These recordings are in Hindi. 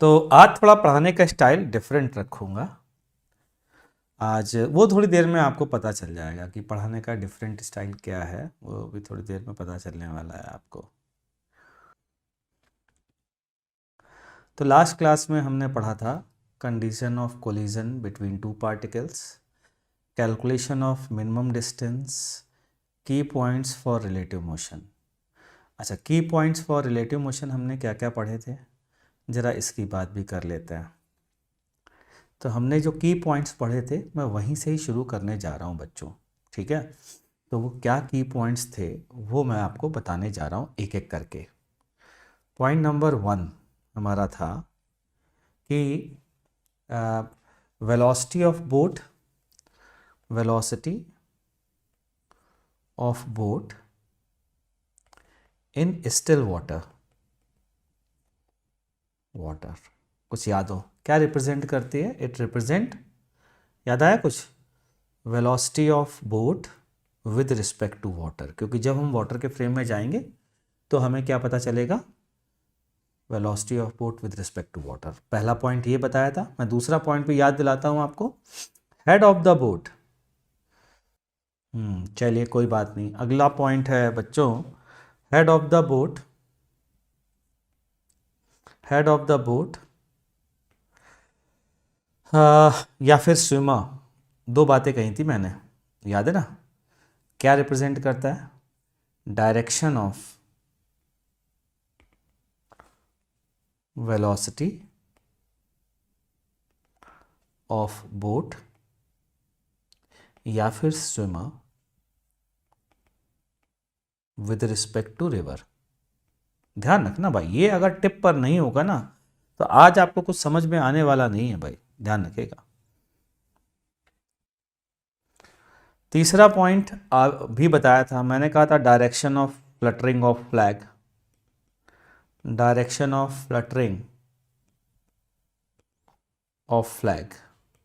तो आज थोड़ा पढ़ाने का स्टाइल डिफरेंट रखूँगा। आज वो थोड़ी देर में आपको पता चल जाएगा कि पढ़ाने का डिफरेंट स्टाइल क्या है, वो भी थोड़ी देर में पता चलने वाला है आपको। तो लास्ट क्लास में हमने पढ़ा था condition of collision between two particles, calculation of minimum distance, की पॉइंट्स फॉर रिलेटिव मोशन। अच्छा, की पॉइंट्स फॉर रिलेटिव मोशन हमने क्या क्या पढ़े थे, ज़रा इसकी बात भी कर लेते हैं। तो हमने जो की पॉइंट्स पढ़े थे मैं वहीं से ही शुरू करने जा रहा हूँ बच्चों, ठीक है। तो वो क्या की पॉइंट्स थे वो मैं आपको बताने जा रहा हूँ एक एक करके। पॉइंट नंबर 1 हमारा था कि velocity of boat, velocity of boat in still water. Water कुछ याद हो क्या रिप्रेजेंट करती है? इट रिप्रेजेंट, याद आया कुछ? Velocity of boat with respect to water, क्योंकि जब हम वाटर के फ्रेम में जाएंगे तो हमें क्या पता चलेगा? Velocity of boat with respect to water. पहला पॉइंट ये बताया था। मैं दूसरा पॉइंट भी याद दिलाता हूं आपको, हेड ऑफ द बोट। चलिए कोई बात नहीं, अगला पॉइंट है बच्चों head of the boat. Head of the boat या फिर स्विमर, दो बातें कही थी मैंने, याद है ना? क्या रिप्रेजेंट करता है? Direction of velocity of boat या फिर swimmer with respect to river. ध्यान रखना भाई, ये अगर टिप पर नहीं होगा ना तो आज आपको कुछ समझ में आने वाला नहीं है भाई, ध्यान रखिएगा। तीसरा पॉइंट भी बताया था मैंने, कहा था direction of fluttering of flag. Direction of fluttering of flag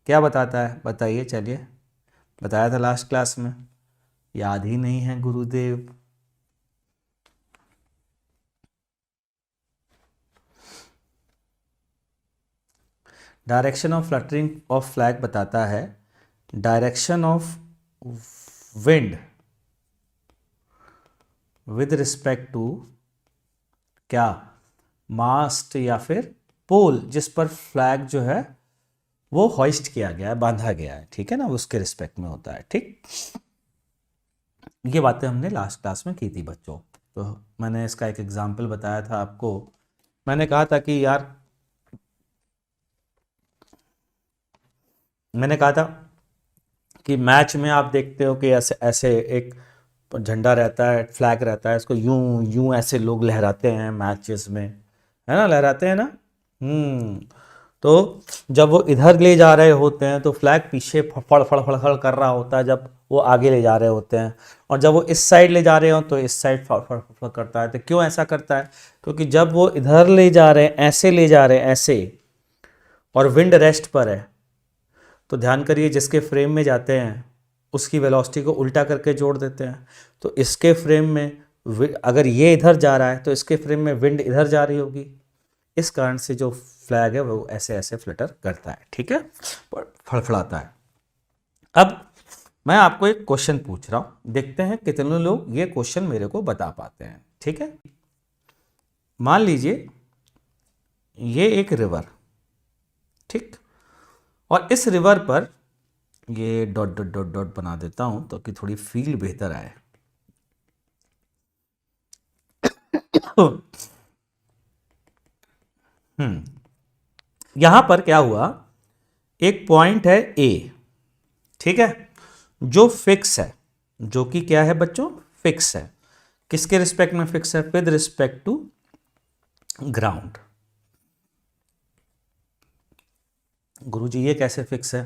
क्या बताता है? बताइए, चलिए। बताया था लास्ट क्लास में, याद ही नहीं है गुरुदेव। Direction of fluttering of flag बताता है direction of wind with respect to क्या? मास्ट या फिर पोल जिस पर फ्लैग जो है वो होइस्ट किया गया है, बांधा गया है, ठीक है ना, उसके रिस्पेक्ट में होता है। ठीक, ये बातें हमने लास्ट क्लास में की थी बच्चों। तो मैंने इसका एक एग्जाम्पल बताया था आपको। मैंने कहा था कि यार, मैंने कहा था कि मैच में आप देखते हो कि ऐसे ऐसे एक झंडा रहता है, फ्लैग रहता है, इसको यूं यूं ऐसे लोग लहराते हैं मैचेस में, है ना, लहराते हैं ना। तो जब वो इधर ले जा रहे होते हैं तो फ्लैग पीछे फड़ फड़ फड़ फड़ कर रहा होता है जब वो आगे ले जा रहे होते हैं, और जब वो इस साइड ले जा रहे हो तो इस साइड फड़ फड़ फड़ करता है। तो क्यों ऐसा करता है? क्योंकि जब वो इधर ले जा रहे हैं, ऐसे ले जा रहे हैं ऐसे, और विंड रेस्ट पर है, तो ध्यान करिए जिसके फ्रेम में जाते हैं उसकी वेलोसिटी को उल्टा करके जोड़ देते हैं। तो इसके फ्रेम में अगर ये इधर जा रहा है तो इसके फ्रेम में विंड इधर जा रही होगी, इस कारण से जो फ्लैग है वो ऐसे ऐसे फ्लटर करता है, ठीक है, फड़फड़ाता है। अब मैं आपको एक क्वेश्चन पूछ रहा हूं, देखते हैं कितने लोग ये क्वेश्चन मेरे को बता पाते हैं, ठीक है। मान लीजिए ये एक रिवर, ठीक, और इस रिवर पर ये डॉट डॉट डॉट डॉट बना देता हूं तो कि थोड़ी फील बेहतर आए। यहां पर क्या हुआ, एक पॉइंट है ए, ठीक है, जो फिक्स है, जो कि क्या है बच्चों? फिक्स है। किसके रिस्पेक्ट में फिक्स है? With respect to ground. गुरुजी ये कैसे फिक्स है?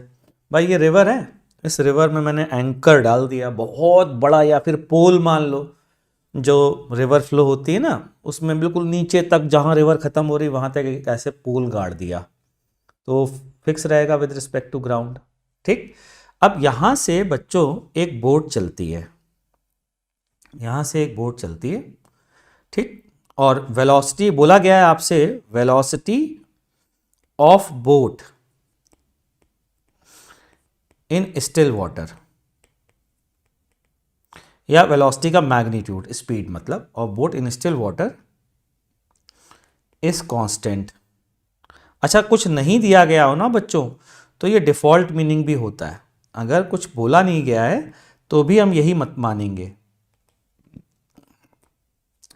भाई ये रिवर है, इस रिवर में मैंने एंकर डाल दिया बहुत बड़ा, या फिर पोल मान लो, जो रिवर फ्लो होती है ना उसमें बिल्कुल नीचे तक जहां रिवर खत्म हो रही वहां तक एक ऐसे पोल गाड़ दिया, तो फिक्स रहेगा विद रिस्पेक्ट टू ग्राउंड, ठीक। अब यहां से बच्चों एक बोट चलती है, यहां से एक बोट चलती है, ठीक, और वेलोसिटी बोला गया है आपसे, velocity of boat in still water, या वेलोसिटी का मैग्नीट्यूड, स्पीड मतलब, of boat in still water is constant. अच्छा, कुछ नहीं दिया गया हो ना बच्चों, तो ये डिफॉल्ट मीनिंग भी होता है। अगर कुछ बोला नहीं गया है तो भी हम यही मत मानेंगे।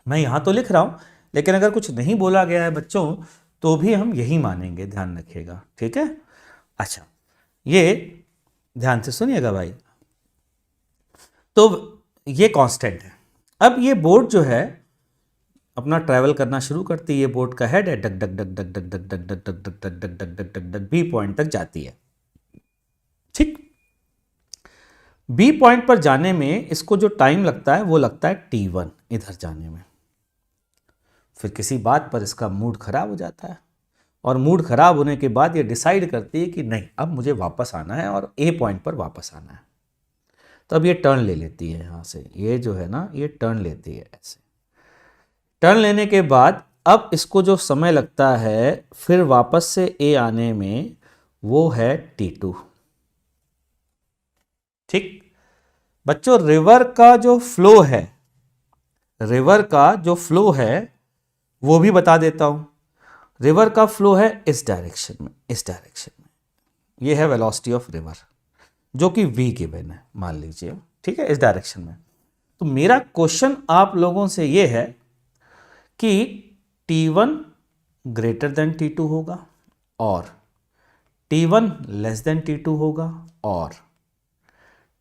मैं यहां तो लिख रहा हूं, लेकिन अगर कुछ नहीं बोला गया है बच्चों तो भी हम यही मानेंगे, ध्यान रखिएगा, ठीक है। अच्छा, ये ध्यान से सुनिएगा भाई। तो ये कांस्टेंट है। अब ये बोट जो है अपना ट्रैवल करना शुरू करती है, ये बोट का हेड है, duck duck duck duck duck duck duck duck duck duck duck duck duck duck duck B point तक जाती है, ठीक। बी पॉइंट पर जाने में इसको जो टाइम लगता है वो लगता है t1 इधर जाने में। फिर किसी बात पर इसका मूड खराब हो जाता है, और मूड खराब होने के बाद ये डिसाइड करती है कि नहीं, अब मुझे वापस आना है और ए पॉइंट पर वापस आना है। तो अब ये टर्न ले लेती है यहाँ से, ये जो है ना, ये टर्न लेती है ऐसे। टर्न लेने के बाद अब इसको जो समय लगता है फिर वापस से ए आने में, वो है t2, ठीक। बच्चों, रिवर का जो फ्लो है, रिवर का जो फ्लो है वो भी बता देता हूं। रिवर का फ्लो है इस डायरेक्शन में, इस डायरेक्शन में। ये है वेलोसिटी ऑफ रिवर, जो कि v गिवन है, मान लीजिए, ठीक है, इस डायरेक्शन में। तो मेरा क्वेश्चन आप लोगों से ये है कि t1 ग्रेटर देन t2 होगा, और t1 लेस देन t2 होगा, और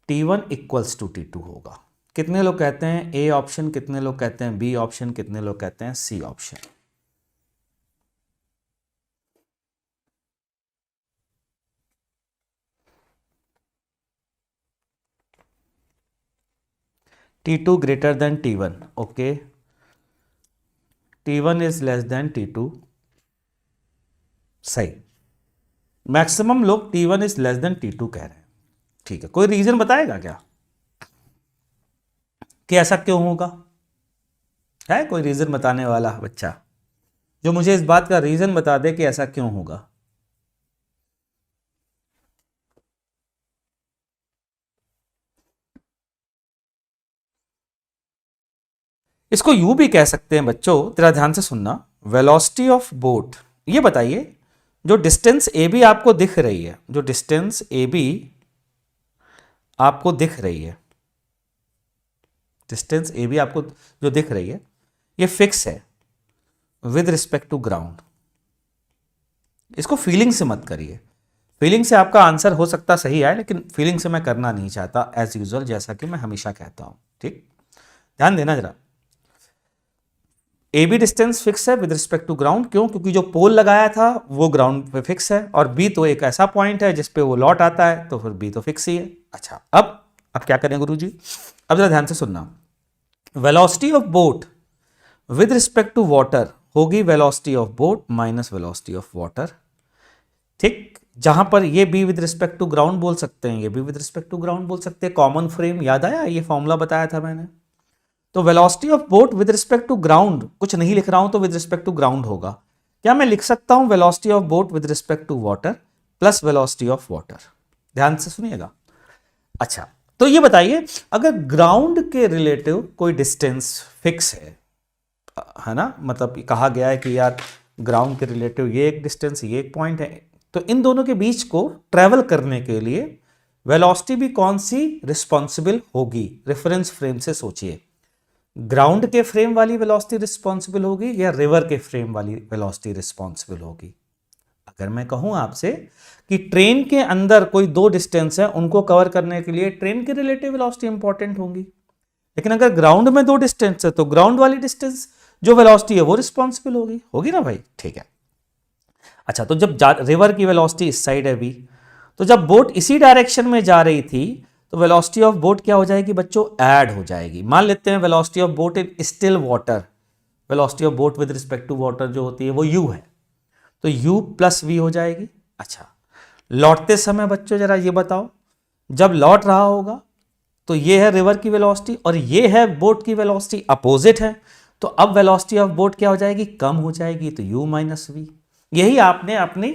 t1 इक्वल्स टू t2 होगा। कितने लोग कहते हैं ए ऑप्शन, कितने लोग कहते हैं बी ऑप्शन, कितने लोग कहते हैं C option? t2 greater than t1, okay, t1 is less than t2, सही। मैक्सिमम लोग t1 is less than t2 कह रहे हैं, ठीक है। कोई रीजन बताएगा क्या कि ऐसा क्यों होगा? है कोई रीजन बताने वाला बच्चा जो मुझे इस बात का रीजन बता दे कि ऐसा क्यों होगा? इसको यूं भी कह सकते हैं बच्चों, तेरा ध्यान से सुनना। वेलोसिटी ऑफ बोट, ये बताइए, जो डिस्टेंस ए बी आपको दिख रही है, जो डिस्टेंस ए बी आपको दिख रही है, डिस्टेंस ए बी आपको जो दिख रही है, ये फिक्स है विद रिस्पेक्ट टू ग्राउंड। इसको फीलिंग से मत करिए, फीलिंग से आपका आंसर हो सकता सही है, लेकिन फीलिंग से मैं करना नहीं चाहता, एज यूजुअल, जैसा कि मैं हमेशा कहता हूं, ठीक। ध्यान देना जरा। ए बी डिस्टेंस फिक्स है विद रिस्पेक्ट टू ग्राउंड, क्यों? क्योंकि जो पोल लगाया था वो ग्राउंड पे फिक्स है, और बी तो एक ऐसा पॉइंट है जिसपे वो लौट आता है, तो फिर बी तो फिक्स ही है। अच्छा, अब क्या करें गुरुजी? अब जरा ध्यान से सुनना। Velocity of boat with respect to water होगी velocity of boat minus velocity of water, ठीक। जहां पर ये B with respect to ground बोल सकते हैं, ये B with respect to ground बोल सकते हैं। कॉमन फ्रेम याद आया? ये फॉर्मूला बताया था मैंने। तो velocity of boat with respect to ground, कुछ नहीं लिख रहा हूं तो विद रिस्पेक्ट टू ग्राउंड होगा। क्या मैं लिख सकता हूं velocity of boat with respect to water plus velocity of water? ध्यान से सुनिएगा। अच्छा, तो ये बताइए, अगर ग्राउंड के रिलेटिव कोई डिस्टेंस फिक्स है ना, मतलब कहा गया है कि यार ग्राउंड के रिलेटिव ये एक डिस्टेंस, ये एक पॉइंट है, तो इन दोनों के बीच को ट्रेवल करने के लिए वेलोसिटी भी कौन सी रिस्पॉन्सिबल होगी? रेफरेंस फ्रेम से सोचिए, ग्राउंड के फ्रेम वाली वेलोसिटी रिस्पॉन्सिबल होगी या रिवर के फ्रेम वाली वेलोसिटी रिस्पॉन्सिबल होगी? अगर मैं कहूं आपसे कि ट्रेन के अंदर कोई दो डिस्टेंस है, उनको कवर करने के लिए ट्रेन के रिलेटिव वेलोसिटी इंपॉर्टेंट होगी, लेकिन अगर ग्राउंड में दो डिस्टेंस है तो ग्राउंड वाली डिस्टेंस जो वेलोसिटी है वो रिस्पॉन्सिबल होगी ना भाई, ठीक है। अच्छा, तो जब रिवर की वेलोसिटी इस साइड है v, तो जब बोट इसी डायरेक्शन में जा रही थी तो वेलोसिटी ऑफ बोट क्या हो जाएगी बच्चों? ऐड हो जाएगी। मान लेते हैं velocity of boat in still water, velocity of boat with respect to water जो होती है वो u है, तो u प्लस v हो जाएगी। अच्छा, लौटते समय बच्चों जरा ये बताओ, जब लौट रहा होगा तो ये है रिवर की वेलोसिटी और ये है बोट की वेलोसिटी, अपोजिट है, तो अब वेलोसिटी ऑफ बोट क्या हो जाएगी? कम हो जाएगी, तो u माइनस v। यही आपने अपनी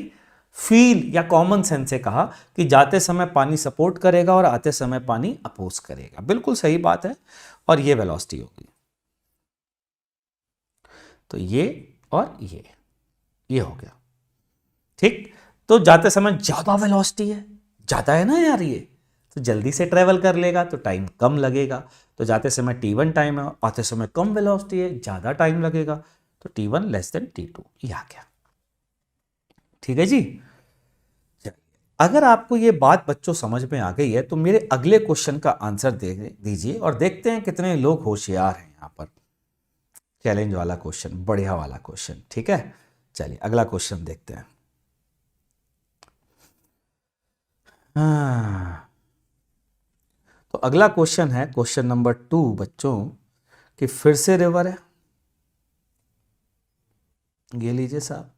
फील या कॉमन सेंस से कहा कि जाते समय पानी सपोर्ट करेगा और आते समय पानी अपोज करेगा। बिल्कुल सही बात है। और ये वेलोसिटी होगी। तो ये और ये हो गया। ठीक। तो जाते समय ज्यादा वेलोसिटी है, ज्यादा है ना यार ये, तो जल्दी से ट्रेवल कर लेगा तो टाइम कम लगेगा। तो जाते समय t1 टाइम है, आते समय कम वेलोसिटी है, ज्यादा टाइम लगेगा, तो t1 लेस देन t2। ये आ गया। ठीक है जी। अगर आपको ये बात बच्चों समझ में आ गई है तो मेरे अगले क्वेश्चन का आंसर दे दीजिए और देखते हैं कितने लोग होशियार हैं यहां पर। चैलेंज वाला क्वेश्चन, बढ़िया वाला क्वेश्चन। ठीक है, चलिए अगला क्वेश्चन देखते हैं। हाँ, तो अगला क्वेश्चन है क्वेश्चन नंबर 2 बच्चों, कि फिर से रिवर है। ये लीजिए साहब,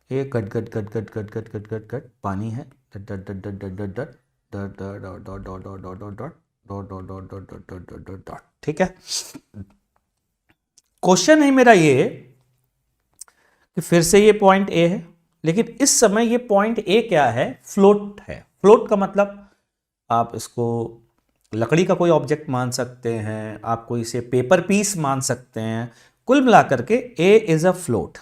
ये गट गट गट गट गट गट गट गट गट पानी है, डट डट डट डट डट डट डट dot dot dot dot dot dot dot dot dot dot dot dot dot dot dot. ठीक है, क्वेश्चन है मेरा ये कि फिर से ये पॉइंट ए है, लेकिन इस समय ये पॉइंट ए क्या है, फ्लोट है। फ्लोट का मतलब आप इसको लकड़ी का कोई ऑब्जेक्ट मान सकते हैं, आप कोई इसे पेपर पीस मान सकते हैं। कुल मिलाकर के ए इज अ फ्लोट।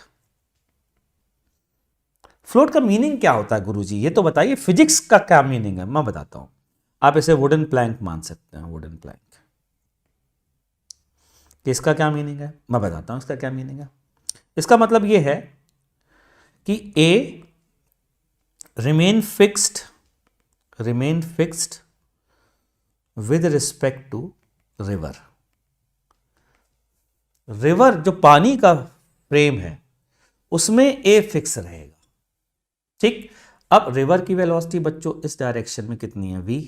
फ्लोट का मीनिंग क्या होता है गुरुजी, ये तो बताइए। फिजिक्स का क्या मीनिंग है मैं बताता हूं। आप इसे वुडन प्लैंक मान सकते हैं, वुडन प्लैंक। इसका क्या मीनिंग है मैं बताता हूं, इसका क्या मीनिंग है। इसका मतलब यह है कि A remain fixed with respect to river. River जो पानी का फ्रेम है उसमें ए फिक्स रहेगा। ठीक। अब रिवर की वेलोसिटी बच्चों इस डायरेक्शन में कितनी है, v।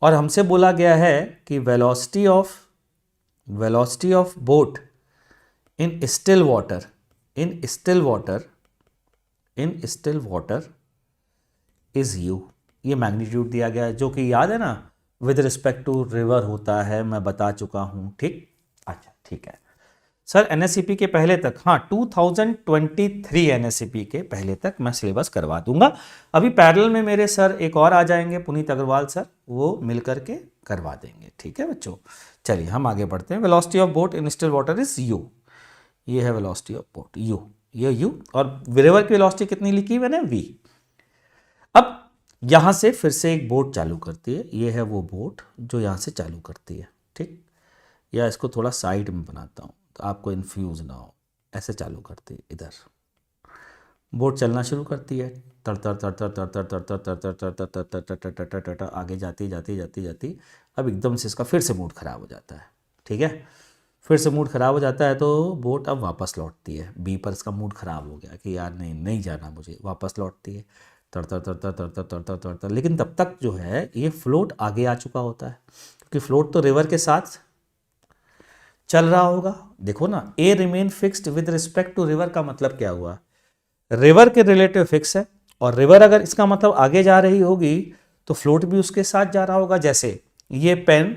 और हमसे बोला गया है कि velocity of boat in still water is u। ये मैग्नीट्यूड दिया गया है, जो कि याद है ना, विद रिस्पेक्ट टू रिवर होता है, मैं बता चुका हूं। ठीक। अच्छा ठीक है सर, एनएससीपी के पहले तक, हाँ 2023 एनएससीपी के पहले तक मैं सिलेबस करवा दूंगा। अभी पैरेलल में मेरे सर एक और आ जाएंगे, पुनीत अग्रवाल सर, वो मिलकर के करवा देंगे। ठीक है बच्चों, चलिए हम आगे बढ़ते हैं। Velocity of boat in still water is u। ये है वेलोसिटी ऑफ बोट u, ये u। और रिवर की वेलोसिटी कितनी लिखी मैंने, v। अब यहां से फिर से एक बोट चालू करती है, ये है वो बोट जो यहां से चालू करती है। ठीक। या इसको थोड़ा साइड में बनाता हूं तो आपको इन्फ्यूज ना हो। ऐसे चालू करती है, इधर बोट चलना शुरू करती है, तर तर तर तर तर तर तर तर तर तर तर तर तर तर तर तर तर तर आगे जाती जाती जाती जाती। अब एकदम से इसका फिर से मूड खराब हो जाता है। ठीक है, फिर से मूड खराब हो जाता है तो बोट अब वापस लौटती है। बी पर इसका मूड खराब हो गया कि यार नहीं नहीं जाना मुझे, वापस लौटती है, तर तर तर तर तर तर तर तर तर तर। लेकिन तब तक जो है ये फ्लोट आगे आ चुका होता है, क्योंकि फ्लोट तो रिवर के साथ चल रहा होगा। देखो ना, A remain fixed with respect to river का मतलब क्या हुआ, रिवर के रिलेटिव फिक्स है, और रिवर अगर इसका मतलब आगे जा रही होगी तो फ्लोट भी उसके साथ जा रहा होगा। जैसे ये पेन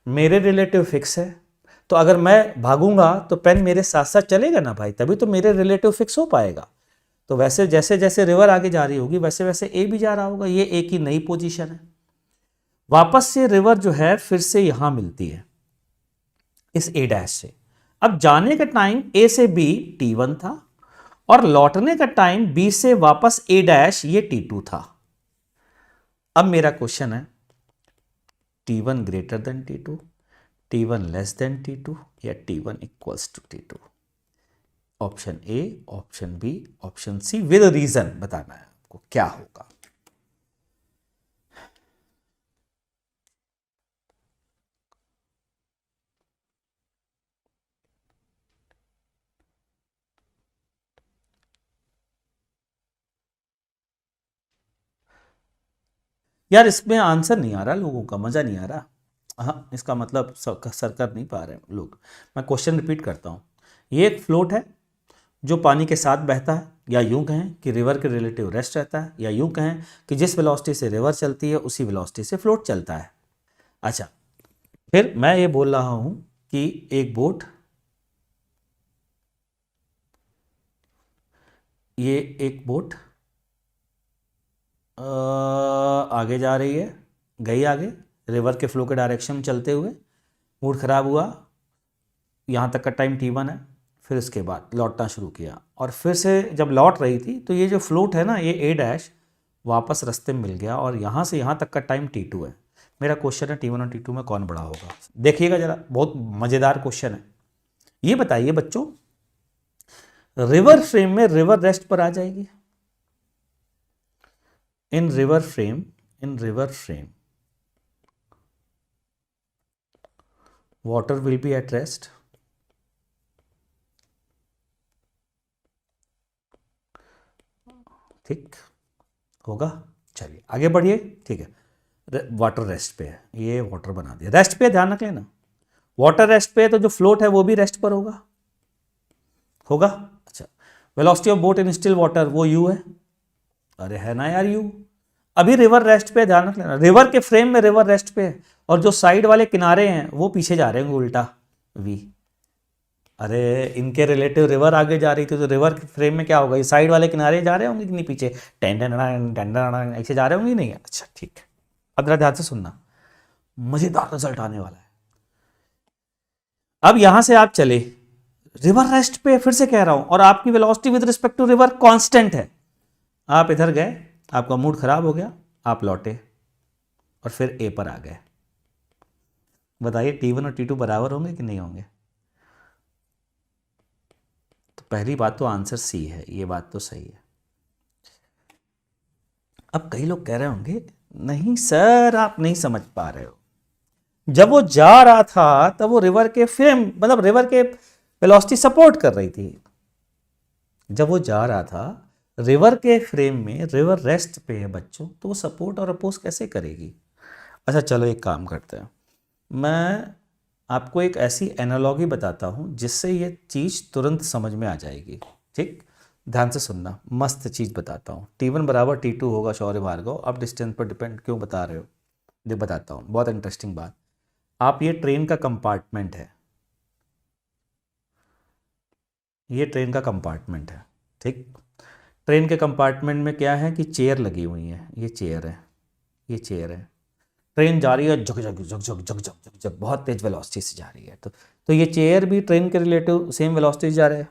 मेरे रिलेटिव फिक्स है, तो अगर मैं भागूंगा तो पेन मेरे साथ साथ चलेगा ना भाई, तभी तो मेरे रिलेटिव फिक्स हो पाएगा। तो वैसे जैसे जैसे रिवर आगे जा रही होगी वैसे वैसे ए भी जा रहा होगा। ये ए की नई पोजीशन है। वापस से रिवर जो है फिर से यहां मिलती है इस ए डैश से। अब जाने का टाइम ए से बी t1 था, और लौटने का टाइम बी से वापस ए डैश ये t2 था। अब मेरा क्वेश्चन है, t1 greater than t2, t1 less than t2, या t1 equals to t2। Option A, option B, option C, with reason बताना है आपको क्या होगा। यार इसमें आंसर नहीं आ रहा, लोगों का मजा नहीं आ रहा। हाँ, इसका मतलब सर कर नहीं पा रहे हैं लोग। मैं क्वेश्चन रिपीट करता हूँ। ये एक फ्लोट है जो पानी के साथ बहता है, या यूं कहें कि रिवर के रिलेटिव रेस्ट रहता है, या यूं कहें कि जिस वेलोसिटी से रिवर चलती है उसी वेलोसिटी से फ्लोट चलता है। अच्छा, फिर मैं ये बोल रहा हूं कि एक बोट ये एक बोट आगे जा रही है, गई आगे रिवर के फ्लो के डायरेक्शन में चलते हुए, मूड ख़राब हुआ, यहाँ तक का टाइम T1 है, फिर इसके बाद लौटना शुरू किया और फिर से जब लौट रही थी तो ये जो फ्लोट है ना, ये A डैश वापस रास्ते में मिल गया और यहाँ से यहाँ तक का टाइम T2 है। मेरा क्वेश्चन है T1 और T2 में कौन बड़ा होगा? देखिएगा ज़रा, बहुत मज़ेदार क्वेश्चन है। ये बताइए बच्चों, रिवर फ्रेम में रिवर रेस्ट पर आ जाएगी। इन river frame water will be at rest. ठीक होगा? चलिए आगे बढ़िए। ठीक है, वाटर रेस्ट पे है, ये वाटर बना दिया, रेस्ट पे ध्यान रख लेना। वाटर रेस्ट पे है तो जो फ्लोट है वो भी रेस्ट पर होगा। अच्छा, velocity of boat in still water वो u है। अरे है ना यार u। अभी रिवर रेस्ट पे ध्यान रख लेना, रिवर के फ्रेम में रिवर रेस्ट पे है और जो साइड वाले किनारे हैं वो पीछे जा रहे हैं उल्टा v। अरे इनके रिलेटिव रिवर आगे जा रही थी तो रिवर के फ्रेम में क्या होगा, ये साइड वाले किनारे जा रहे होंगे कि नहीं पीछे, टेंडन ऐसे जा रहे होंगे नहीं? अच्छा ठीक है, अब जरा ध्यान से सुनना, मजेदार रिजल्ट आने वाला है। अब यहां से आप चले रिवर रेस्ट पे, फिर से कह रहा हूं, और आपकी velocity with respect to river constant है। आप इधर गए, आपका मूड खराब हो गया, आप लौटे और फिर ए पर आ गए। बताइए T1 और T2 बराबर होंगे कि नहीं होंगे? तो पहली बात तो आंसर सी है, ये बात तो सही है। अब कई लोग कह रहे होंगे नहीं सर आप नहीं समझ पा रहे हो, जब वो जा रहा था तब वो रिवर के फ्रेम मतलब रिवर के वेलोसिटी सपोर्ट कर रही थी। जब वो जा रहा था रिवर के फ्रेम में, रिवर रेस्ट पे है बच्चों, तो वो सपोर्ट और अपोज कैसे करेगी? अच्छा चलो एक काम करते हैं, मैं आपको एक ऐसी एनालॉजी बताता हूँ जिससे ये चीज़ तुरंत समझ में आ जाएगी। ठीक, ध्यान से सुनना, मस्त चीज़ बताता हूँ। T1 बराबर T2 होगा शौर्य भार्गव। आप डिस्टेंस पर डिपेंड क्यों बता रहे हो? ये बताता हूँ, बहुत इंटरेस्टिंग बात। आप ये ट्रेन का कंपार्टमेंट है, ये ट्रेन का कंपार्टमेंट है। ठीक, ट्रेन के कंपार्टमेंट में क्या है कि चेयर लगी हुई है, ये चेयर है, ये चेयर है। ट्रेन जा रही है झक झक झक झक झक झक झक झक, बहुत तेज वेलोसिटी से जा रही है। तो ये चेयर भी ट्रेन के रिलेटिव सेम वेलोसिटी से जा रहे हैं।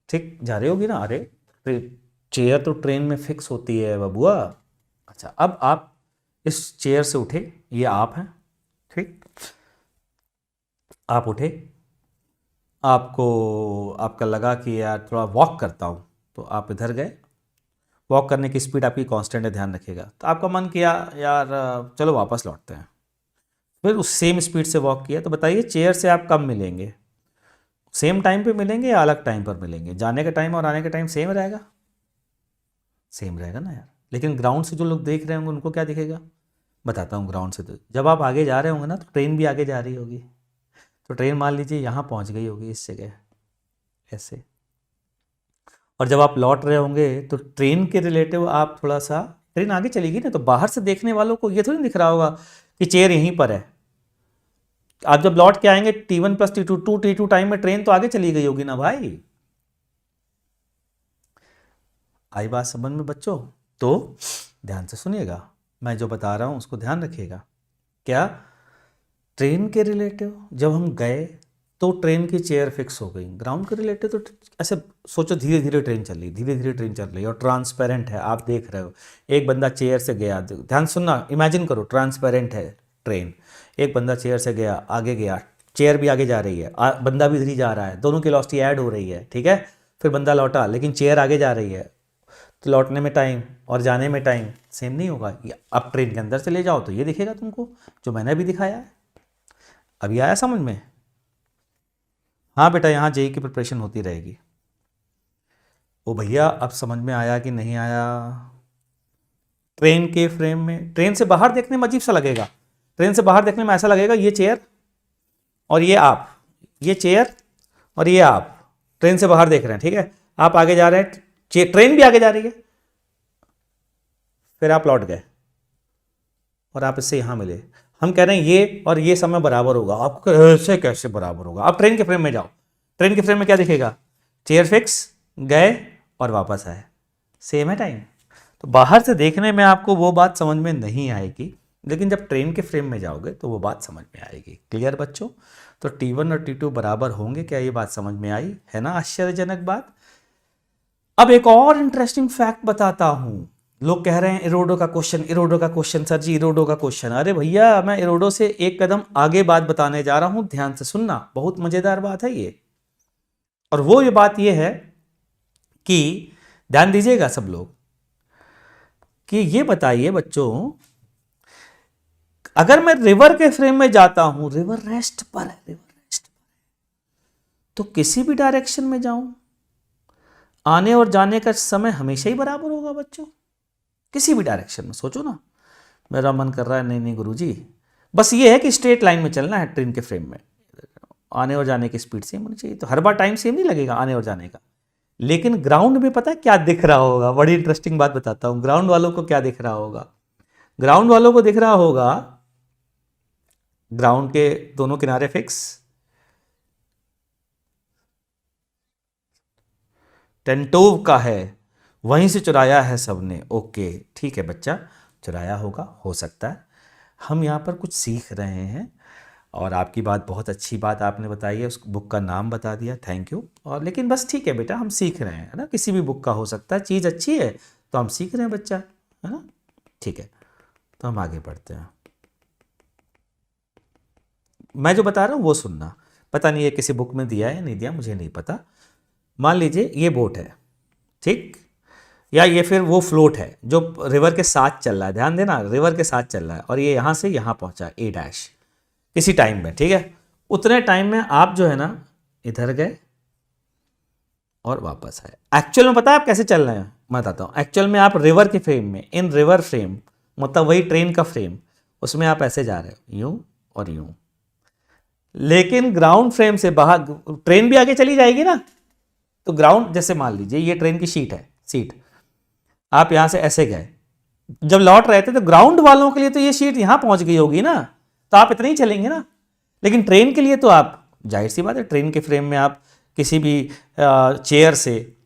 ठीक, जा रही होगी ना? अरे चेयर तो ट्रेन में फिक्स होती है बबुआ। अच्छा, अब आप इस चेयर से उठे, ये आप हैं। ठीक, आप उठे, आपको आपका लगा कि यार थोड़ा वॉक करता हूँ, तो आप इधर गए। वॉक करने की स्पीड आपकी कांस्टेंट है, ध्यान रखिएगा। तो आपका मन किया यार चलो वापस लौटते हैं, फिर उस सेम स्पीड से वॉक किया। तो बताइए चेयर से आप कब मिलेंगे? सेम टाइम पे मिलेंगे या अलग टाइम पर मिलेंगे? जाने का टाइम और आने का टाइम सेम रहेगा? सेम रहेगा ना यार। लेकिन ग्राउंड से जो लोग देख रहे होंगे उनको क्या दिखेगा? बताता हूँ। ग्राउंड से तो जब आप आगे जा रहे होंगे ना, तो ट्रेन भी आगे जा रही होगी। तो ट्रेन मान लीजिए यहाँ पहुँच गई होगी इस जगह ऐसे, और जब आप लौट रहे होंगे तो ट्रेन के रिलेटिव आप थोड़ा सा, ट्रेन आगे चलेगी ना, तो बाहर से देखने वालों को ये थोड़ी दिख रहा होगा कि चेयर यहीं पर है। आप जब लौट के आएंगे T1 plus T2 2T2 time में ट्रेन तो आगे चली गई होगी ना भाई। आई बात समझ में बच्चों? तो ध्यान से सुनिएगा, मैं जो बता रहा हूं उसको ध्यान रखिएगा। क्या ट्रेन के रिलेटिव जब हम गए तो ट्रेन की चेयर फिक्स हो गई, ग्राउंड के रिलेटिव तो ऐसे सोचो धीरे धीरे ट्रेन चल रही, धीरे धीरे ट्रेन चल रही और ट्रांसपेरेंट है, आप देख रहे हो। एक बंदा चेयर से गया, ध्यान सुनना, इमेजिन करो ट्रांसपेरेंट है ट्रेन, एक बंदा चेयर से गया, आगे गया, चेयर भी आगे जा रही है, बंदा भी इधर ही जा रहा है, दोनों की वेलोसिटी ऐड हो रही है। ठीक है, फिर बंदा लौटा लेकिन चेयर आगे जा रही है, तो लौटने में टाइम और जाने में टाइम सेम नहीं होगा। अब ट्रेन के अंदर चले जाओ तो ये दिखेगा तुमको जो मैंने अभी दिखाया है। अभी आया समझ में? हाँ बेटा, यहाँ जेई की प्रिपरेशन होती रहेगी। ओ भैया अब समझ में आया कि नहीं आया? ट्रेन के फ्रेम में, ट्रेन से बाहर देखने में अजीब सा लगेगा, ट्रेन से बाहर देखने में ऐसा लगेगा ये चेयर और ये आप, ये चेयर और ये आप ट्रेन से बाहर देख रहे हैं। ठीक है, आप आगे जा रहे हैं, ट्रेन भी आगे जा रही है, फिर आप लौट गए और आप इससे यहां मिले। हम कह रहे हैं ये और ये समय बराबर होगा। आपको ऐसे कैसे बराबर होगा? आप ट्रेन के फ्रेम में जाओ, ट्रेन के फ्रेम में क्या दिखेगा? चेयर फिक्स, गए और वापस आए, सेम है टाइम। तो बाहर से देखने में आपको वो बात समझ में नहीं आएगी, लेकिन जब ट्रेन के फ्रेम में जाओगे तो वो बात समझ में आएगी। क्लियर बच्चों? तो T1 और T2 बराबर होंगे, क्या ये बात समझ में आई? है ना आश्चर्यजनक बात। अब एक और इंटरेस्टिंग फैक्ट बताता हूं। लोग कह रहे हैं इरोडो का क्वेश्चन, इरोडो का क्वेश्चन सर जी, इरोडो का क्वेश्चन। अरे भैया, मैं इरोडो से एक कदम आगे बात बताने जा रहा हूं, ध्यान से सुनना, बहुत मजेदार बात है ये। और वो ये बात ये है कि ध्यान दीजिएगा सब लोग, कि ये बताइए बच्चों, अगर मैं रिवर के फ्रेम में जाता हूं, रिवर रेस्ट पर है, रिवर रेस्ट पर, तो किसी भी डायरेक्शन में जाऊं, आने और जाने का समय हमेशा ही बराबर होगा बच्चों। किसी भी डायरेक्शन में सोचो ना। मेरा मन कर रहा है, नहीं नहीं गुरुजी, बस ये है कि स्ट्रेट लाइन में चलना है ट्रेन के फ्रेम में, आने और जाने की स्पीड सेम होनी चाहिए, तो हर बार टाइम सेम नहीं लगेगा आने और जाने का। लेकिन ग्राउंड में पता है क्या दिख रहा होगा? बड़ी इंटरेस्टिंग बात बताता हूं। ग्राउंड वालों को क्या दिख रहा होगा? ग्राउंड वालों को दिख रहा होगा, ग्राउंड के दोनों किनारे फिक्स, टेंटोव का है, वहीं से चुराया है सबने। ओके ठीक है बच्चा, चुराया होगा, हो सकता है। हम यहाँ पर कुछ सीख रहे हैं, और आपकी बात बहुत अच्छी बात आपने बताई है, उस बुक का नाम बता दिया, थैंक यू। और लेकिन बस ठीक है बेटा, हम सीख रहे हैं, है ना, किसी भी बुक का हो सकता है, चीज़ अच्छी है तो हम सीख रहे हैं बच्चा, है ना। ठीक है, तो हम आगे बढ़ते हैं। मैं जो बता रहा हूँ वो सुनना, पता नहीं ये किसी बुक में दिया है या नहीं दिया, मुझे नहीं पता। मान लीजिए ये बोट है, ठीक, या ये फिर वो फ्लोट है जो रिवर के साथ चल रहा है, ध्यान देना, रिवर के साथ चल रहा है, और ये यहाँ से यहाँ पहुँचा ए डैश किसी टाइम में, ठीक है। उतने टाइम में आप जो है ना इधर गए और वापस आए। एक्चुअल में पता है आप कैसे चल रहे हैं? मैं बताता हूँ। एक्चुअल में आप रिवर के फ्रेम में, इन रिवर फ्रेम, मतलब वही ट्रेन का फ्रेम, उसमें आप ऐसे जा रहे हो, यूं और यूं। लेकिन ग्राउंड फ्रेम से बाहर ट्रेन भी आगे चली जाएगी ना, तो ग्राउंड, जैसे मान लीजिए ये ट्रेन की सीट है, सीट, आप यहां से ऐसे गए, जब लौट रहे थे तो ग्राउंड वालों के लिए तो ये सीट यहां पहुंच गई होगी ना, तो आप इतने ही चलेंगे ना। लेकिन ट्रेन के लिए तो आप, जाहिर सी बात है, ट्रेन के फ्रेम में आप किसी भी चेयर से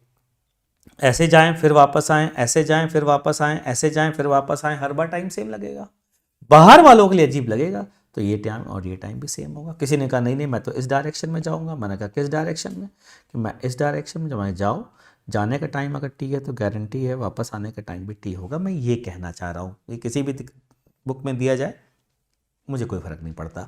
ऐसे जाएं फिर वापस आएं, ऐसे जाएं फिर वापस आएं, ऐसे जाएं फिर वापस आएं, हर बार टाइम सेम लगेगा। बाहर वालों के लिए अजीब लगेगा, तो ये टाइम और ये टाइम भी सेम होगा। किसी ने कहा नहीं नहीं मैं तो इस डायरेक्शन में जाऊंगा, मैंने कहा किस डायरेक्शन में? कि मैं इस डायरेक्शन में, जब मैं जाओ, जाने का टाइम अगर टी है तो गारंटी है वापस आने का टाइम भी टी होगा। मैं ये कहना चाह रहा हूँ, ये किसी भी बुक में दिया जाए मुझे कोई फ़र्क नहीं पड़ता,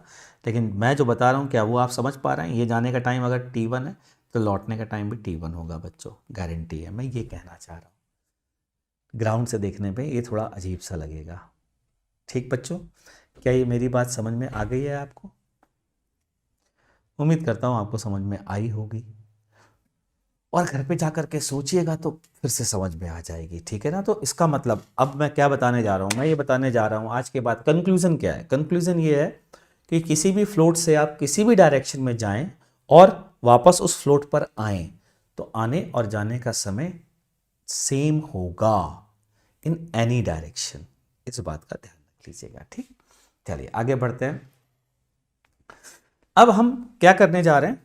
लेकिन मैं जो बता रहा हूँ क्या वो आप समझ पा रहे हैं? ये जाने का टाइम अगर T1 है तो लौटने का टाइम भी T1 होगा बच्चों, गारंटी है। मैं ये कहना चाह रहा हूँ। ग्राउंड से देखने पे ये थोड़ा अजीब सा लगेगा, ठीक बच्चों? क्या ये मेरी बात समझ में आ गई है आपको? उम्मीद करता हूँ आपको समझ में आई होगी, और घर पे जा कर के सोचिएगा तो फिर से समझ में आ जाएगी, ठीक है ना। तो इसका मतलब अब मैं क्या बताने जा रहा हूँ? मैं ये बताने जा रहा हूँ आज के बाद कंक्लूज़न क्या है। कंक्लूज़न ये है कि किसी भी फ्लोट से आप किसी भी डायरेक्शन में जाएं और वापस उस फ्लोट पर आएं, तो आने और जाने का समय सेम होगा इन एनी डायरेक्शन। इस बात का ध्यान रख लीजिएगा, ठीक। चलिए आगे बढ़ते हैं। अब हम क्या करने जा रहे हैं,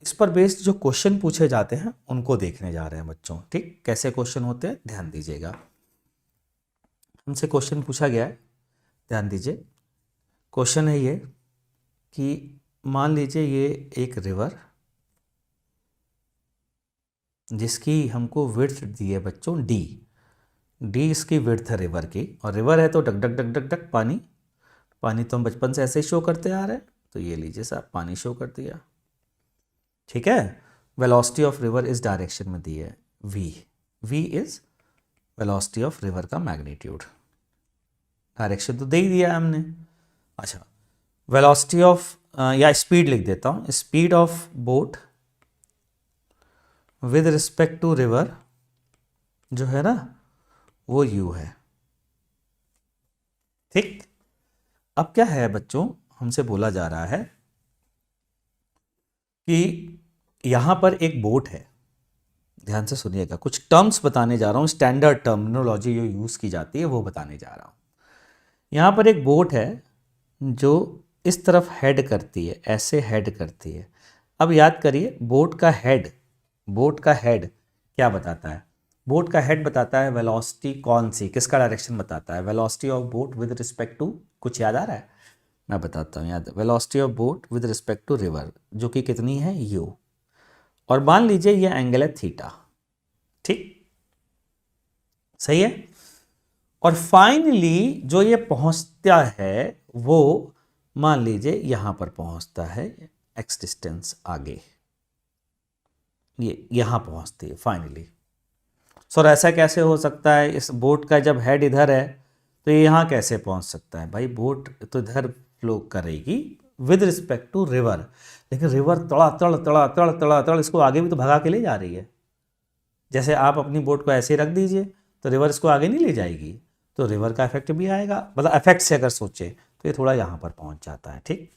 इस पर बेस्ड जो क्वेश्चन पूछे जाते हैं उनको देखने जा रहे हैं बच्चों, ठीक। कैसे क्वेश्चन होते हैं ध्यान दीजिएगा। हमसे क्वेश्चन पूछा गया है, ध्यान दीजिए। क्वेश्चन है ये कि मान लीजिए ये एक रिवर जिसकी हमको विड्थ दी है बच्चों डी, डी इसकी विड्थ है रिवर की, और रिवर है तो duck duck duck duck duck पानी, पानी तो हम बचपन से ऐसे ही शो करते आ रहे हैं, तो ये लीजिए साहब पानी शो कर दिया, ठीक है। वेलोसिटी ऑफ रिवर इस डायरेक्शन में दी है v, v is velocity of river का मैग्नीट्यूड, डायरेक्शन तो दे ही दिया हमने। अच्छा, वेलोसिटी ऑफ या स्पीड लिख देता हूं, speed of boat with respect to river जो है ना वो u है, ठीक। अब क्या है बच्चों, हमसे बोला जा रहा है कि यहां पर एक बोट है, ध्यान से सुनिएगा, कुछ टर्म्स बताने जा रहा हूं, स्टैंडर्ड टर्मिनोलॉजी जो यूज की जाती है वो बताने जा रहा हूं। यहां पर एक बोट है जो इस तरफ हेड करती है, ऐसे हेड करती है। अब याद करिए बोट का हेड क्या बताता है? बोट का हेड बताता है वेलोसिटी कौन सी, किसका डायरेक्शन बताता है, velocity of boat with respect to, कुछ याद आ रहा है? मैं बताता हूँ, याद, velocity of boat with respect to river, जो कि कितनी है, यू, और मान लीजिए ये एंगल है थीटा, ठीक, सही है। और फाइनली जो ये पहुंचता है वो मान लीजिए यहां पर पहुंचता है, एक्स डिस्टेंस आगे, ये यहां पहुंचती है फाइनली। सर ऐसा कैसे हो सकता है, इस बोट का जब हेड इधर है तो ये यहाँ कैसे पहुंच सकता है? भाई बोट तो इधर फ्लो करेगी विद रिस्पेक्ट टू रिवर, लेकिन रिवर तड़ा तड़ तड़ा तड़ तड़ा तड़ इसको आगे भी तो भगा के ले जा रही है। जैसे आप अपनी बोट को ऐसे रख दीजिए तो रिवर इसको आगे नहीं ले जाएगी, तो रिवर का इफेक्ट भी आएगा, मतलब इफेक्ट से अगर सोचे तो ये थोड़ा यहाँ पर पहुँच जाता है, ठीक।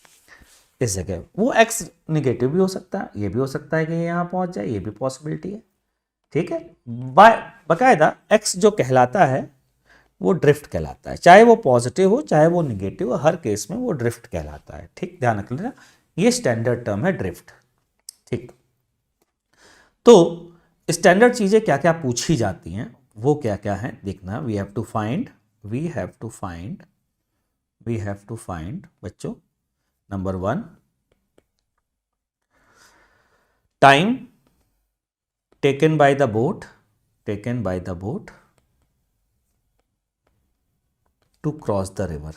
इस जगह वो एक्स निगेटिव भी हो सकता है, ये भी हो सकता है कि ये यहाँ पहुँच जाए, ये भी पॉसिबिलिटी है, ठीक है। बाकायदा एक्स जो कहलाता है वो ड्रिफ्ट कहलाता है, चाहे वो पॉजिटिव हो चाहे वो निगेटिव हो, हर केस में वो ड्रिफ्ट कहलाता है, ठीक, ध्यान रख लेना, ये स्टैंडर्ड टर्म है ड्रिफ्ट, ठीक। तो स्टैंडर्ड चीजें क्या क्या पूछी जाती हैं, वो क्या क्या है देखना, we have to find, we have to find, we have to find बच्चों, number 1 time taken by the boat, taken by the boat to cross the river,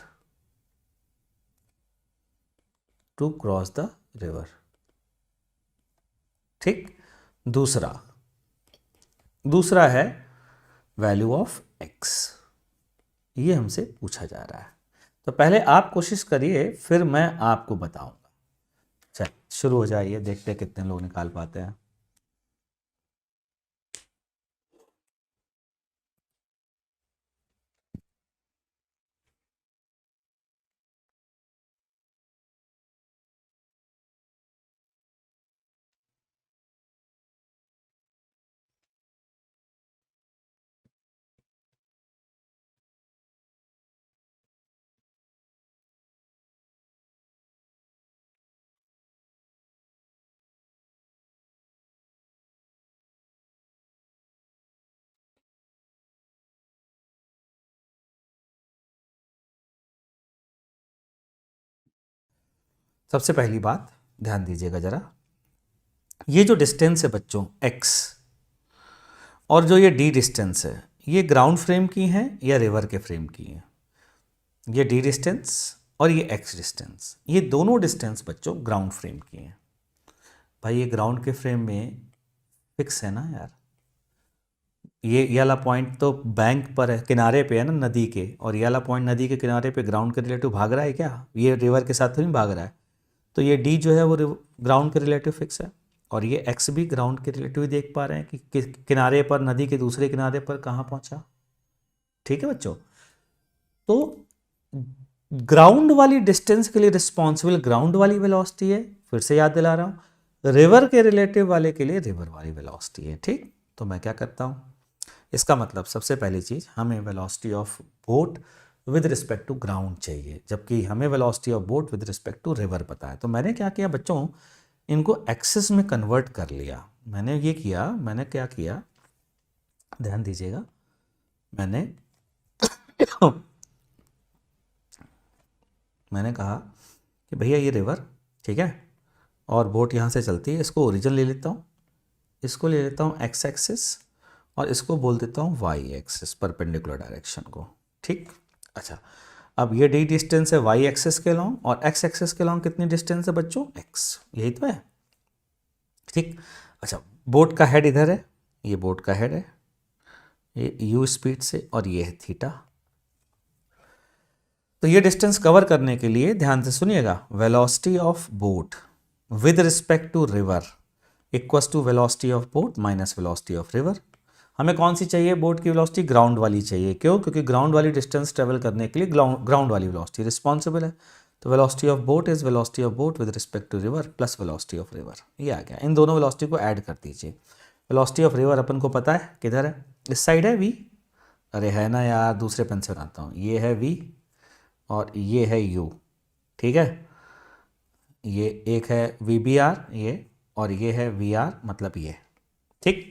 to cross the river, ठीक। दूसरा दूसरा है वैल्यू ऑफ एक्स, ये हमसे पूछा जा रहा है, तो पहले आप कोशिश करिए फिर मैं आपको बताऊंगा। चल शुरू हो जाइए, देखते हैं कितने लोग निकाल पाते हैं। सबसे पहली बात ध्यान दीजिएगा जरा, ये जो डिस्टेंस है बच्चों x, और जो ये d डिस्टेंस है, ये ग्राउंड फ्रेम की है या रिवर के फ्रेम की है? ये d डिस्टेंस और ये x डिस्टेंस, ये दोनों डिस्टेंस बच्चों ग्राउंड फ्रेम की हैं। भाई ये ग्राउंड के फ्रेम में फिक्स है ना यार, ये वाला पॉइंट तो बैंक पर है, किनारे पे है ना नदी के, और ये वाला पॉइंट नदी के किनारे पे ग्राउंड के रिलेटिव भाग रहा है क्या? ये रिवर के साथ तो नहीं भाग रहा है, तो ये डी जो है वो ग्राउंड के रिलेटिव फिक्स है, और ये एक्स भी ग्राउंड के रिलेटिव ही देख पा रहे हैं कि किनारे पर, नदी के दूसरे किनारे पर कहाँ पहुँचा, ठीक है बच्चों। तो ग्राउंड वाली डिस्टेंस के लिए रिस्पॉन्सिबल ग्राउंड वाली वेलोसिटी है, फिर से याद दिला रहा हूँ, रिवर के रिलेटिव वाले के लिए रिवर वाली वेलोसिटी है, ठीक। तो मैं क्या करता हूँ, इसका मतलब सबसे पहली चीज़, हमें velocity of boat with respect to ground चाहिए, जबकि हमें velocity of boat with respect to river पता है। तो मैंने क्या किया बच्चों, इनको एक्सेस में कन्वर्ट कर लिया। मैंने ये किया, मैंने क्या किया, ध्यान दीजिएगा, मैंने कहा कि भैया ये रिवर, ठीक है, और बोट यहाँ से चलती है, इसको ओरिजिन ले लेता हूँ, इसको ले लेता हूँ एक्स एक्सिस, और इसको बोल देता हूँ वाई एक्सिस, परपेंडिकुलर डायरेक्शन को, ठीक। अच्छा, अब ये डी डिस्टेंस है वाई एक्सिस के लॉन्ग, और एक्स एक्सिस के लॉन्ग कितनी डिस्टेंस है बच्चों, एक्स, यही तो है, ठीक। अच्छा, बोट का हेड इधर है, ये बोट का हेड है, ये यू स्पीड से, और ये है थीटा। तो ये डिस्टेंस कवर करने के लिए ध्यान से सुनिएगा, velocity of boat with respect to river equals to velocity of boat minus velocity of river. हमें कौन सी चाहिए बोट की वेलोसिटी, ग्राउंड वाली चाहिए, क्यों? क्योंकि ग्राउंड वाली डिस्टेंस ट्रेवल करने के लिए ग्राउंड वाली वेलोसिटी रिस्पॉन्सिबल है। तो velocity of boat is velocity of boat with respect to river plus velocity of river, ये आ गया। इन दोनों वेलोसिटी को ऐड कर दीजिए। वेलोसिटी ऑफ रिवर अपन को पता है किधर है, इस साइड है v, अरे है ना यार, दूसरे पेन से बनाता हूँ, ये है v और ये है u, ठीक है। ये एक है वी बी आर ये, और ये है वी आर, मतलब ये, ठीक।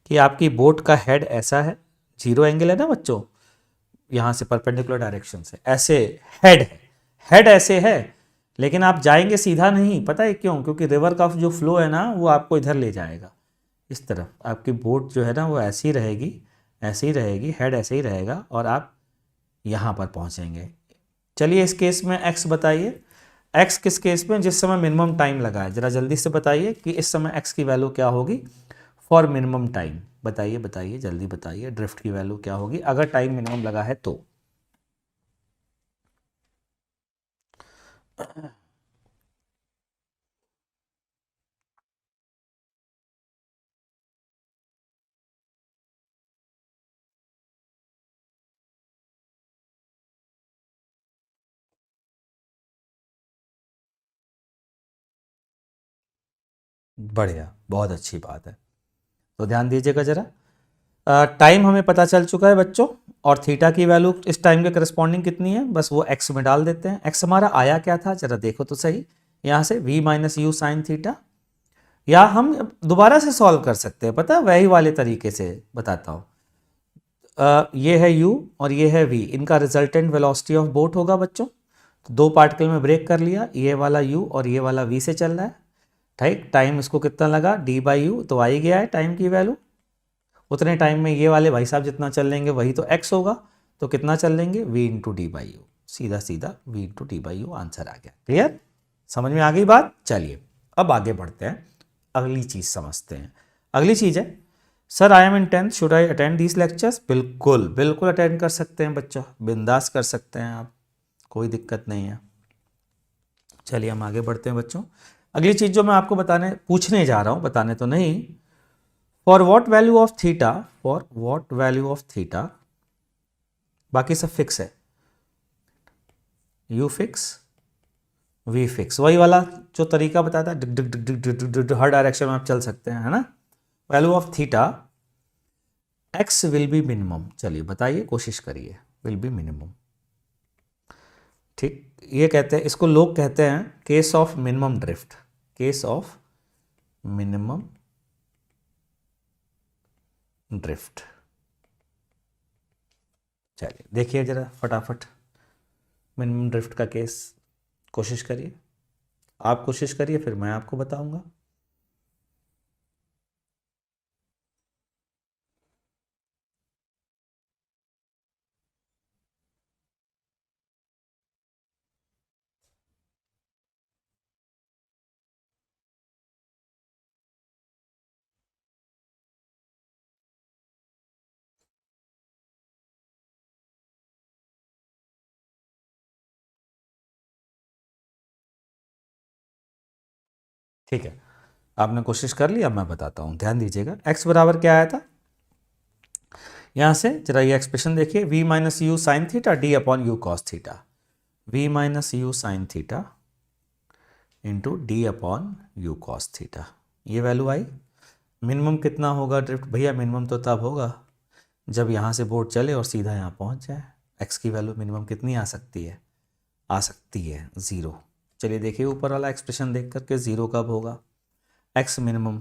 कि आपकी बोट का हेड ऐसा है, जीरो एंगल है ना बच्चों, यहाँ से परपेंडिकुलर डायरेक्शन से ऐसे हेड है, हेड ऐसे है, लेकिन आप जाएंगे सीधा नहीं, पता है क्यों? क्योंकि रिवर का जो फ्लो है ना वो आपको इधर ले जाएगा, इस तरफ आपकी बोट जो है ना वो ऐसी ही रहेगी, ऐसे ही रहेगी, हेड ऐसे ही रहेगा और आप यहाँ पर पहुँचेंगे। चलिए इस केस में एक्स बताइए, एक्स किस केस में? जिस समय मिनिमम टाइम लगा है, जरा जल्दी से बताइए कि इस समय एक्स की वैल्यू क्या होगी फॉर मिनिमम टाइम। बताइए बताइए जल्दी बताइए, ड्रिफ्ट की वैल्यू क्या होगी अगर टाइम मिनिमम लगा है तो? बढ़िया, बहुत अच्छी बात है। तो ध्यान दीजिएगा जरा, टाइम हमें पता चल चुका है बच्चों, और थीटा की वैल्यू इस टाइम के करस्पॉन्डिंग कितनी है, बस वो एक्स में डाल देते हैं। एक्स हमारा आया क्या था जरा देखो तो सही, यहाँ से v minus U sine theta, या हम दोबारा से सॉल्व कर सकते हैं, पता है वही वाले तरीके से बताता हूँ। ये है u और ये है v, इनका रिजल्टेंट वेलोसिटी ऑफ बोट होगा बच्चों। तो दो पार्टिकल में ब्रेक कर लिया, ये वाला u और ये वाला v से चल रहा है, ठीक। टाइम इसको कितना लगा d बाई यू, तो आ ही गया है टाइम की वैल्यू। उतने टाइम में ये वाले भाई साहब जितना चल लेंगे वही तो x होगा, तो कितना चल लेंगे v into D by U, सीधा सीधा v into D by U, answer आ गया। क्लियर, समझ में आ गई बात? चलिए अब आगे बढ़ते हैं, अगली चीज़ समझते हैं। अगली चीज़ है, sir I am in 10th, should I attend these lectures? बिल्कुल बिल्कुल अटेंड कर सकते हैं बच्चा, बिंदास कर सकते हैं आप, कोई दिक्कत नहीं है। चलिए हम आगे बढ़ते हैं बच्चों। अगली चीज़ जो मैं आपको बताने पूछने जा रहा हूँ, बताने तो नहीं, for what value of theta, for what value of theta, बाकी सब फिक्स है, यू फिक्स वी फिक्स, वही वाला जो तरीका बताता है, डिग डिग डिग डिग डिग डिग डिग, हर डायरेक्शन में आप चल सकते हैं, है ना। Value of theta x will be minimum, चलिए बताइए, कोशिश करिए, विल बी मिनिमम, ठीक। ये कहते हैं, इसको लोग कहते हैं case of minimum drift, case of minimum drift. चलिए देखिए जरा फटाफट मिनिमम ड्रिफ्ट का केस, कोशिश करिए, आप कोशिश करिए फिर मैं आपको बताऊंगा। ठीक है, आपने कोशिश कर लिया, मैं बताता हूँ, ध्यान दीजिएगा। x बराबर क्या आया था, यहाँ से जरा ये एक्सप्रेशन देखिए, v minus U sine theta D upon U cos theta, v minus U sine theta into D upon U cos theta, ये वैल्यू आई। मिनिमम कितना होगा ड्रिफ्ट भैया? मिनिमम तो तब होगा जब यहाँ से बोट चले और सीधा यहाँ पहुँच जाए। x की वैल्यू मिनिमम कितनी आ सकती है? आ सकती है ज़ीरो। चलिए देखिए ऊपर वाला एक्सप्रेशन देख करके, ज़ीरो कब होगा? x मिनिमम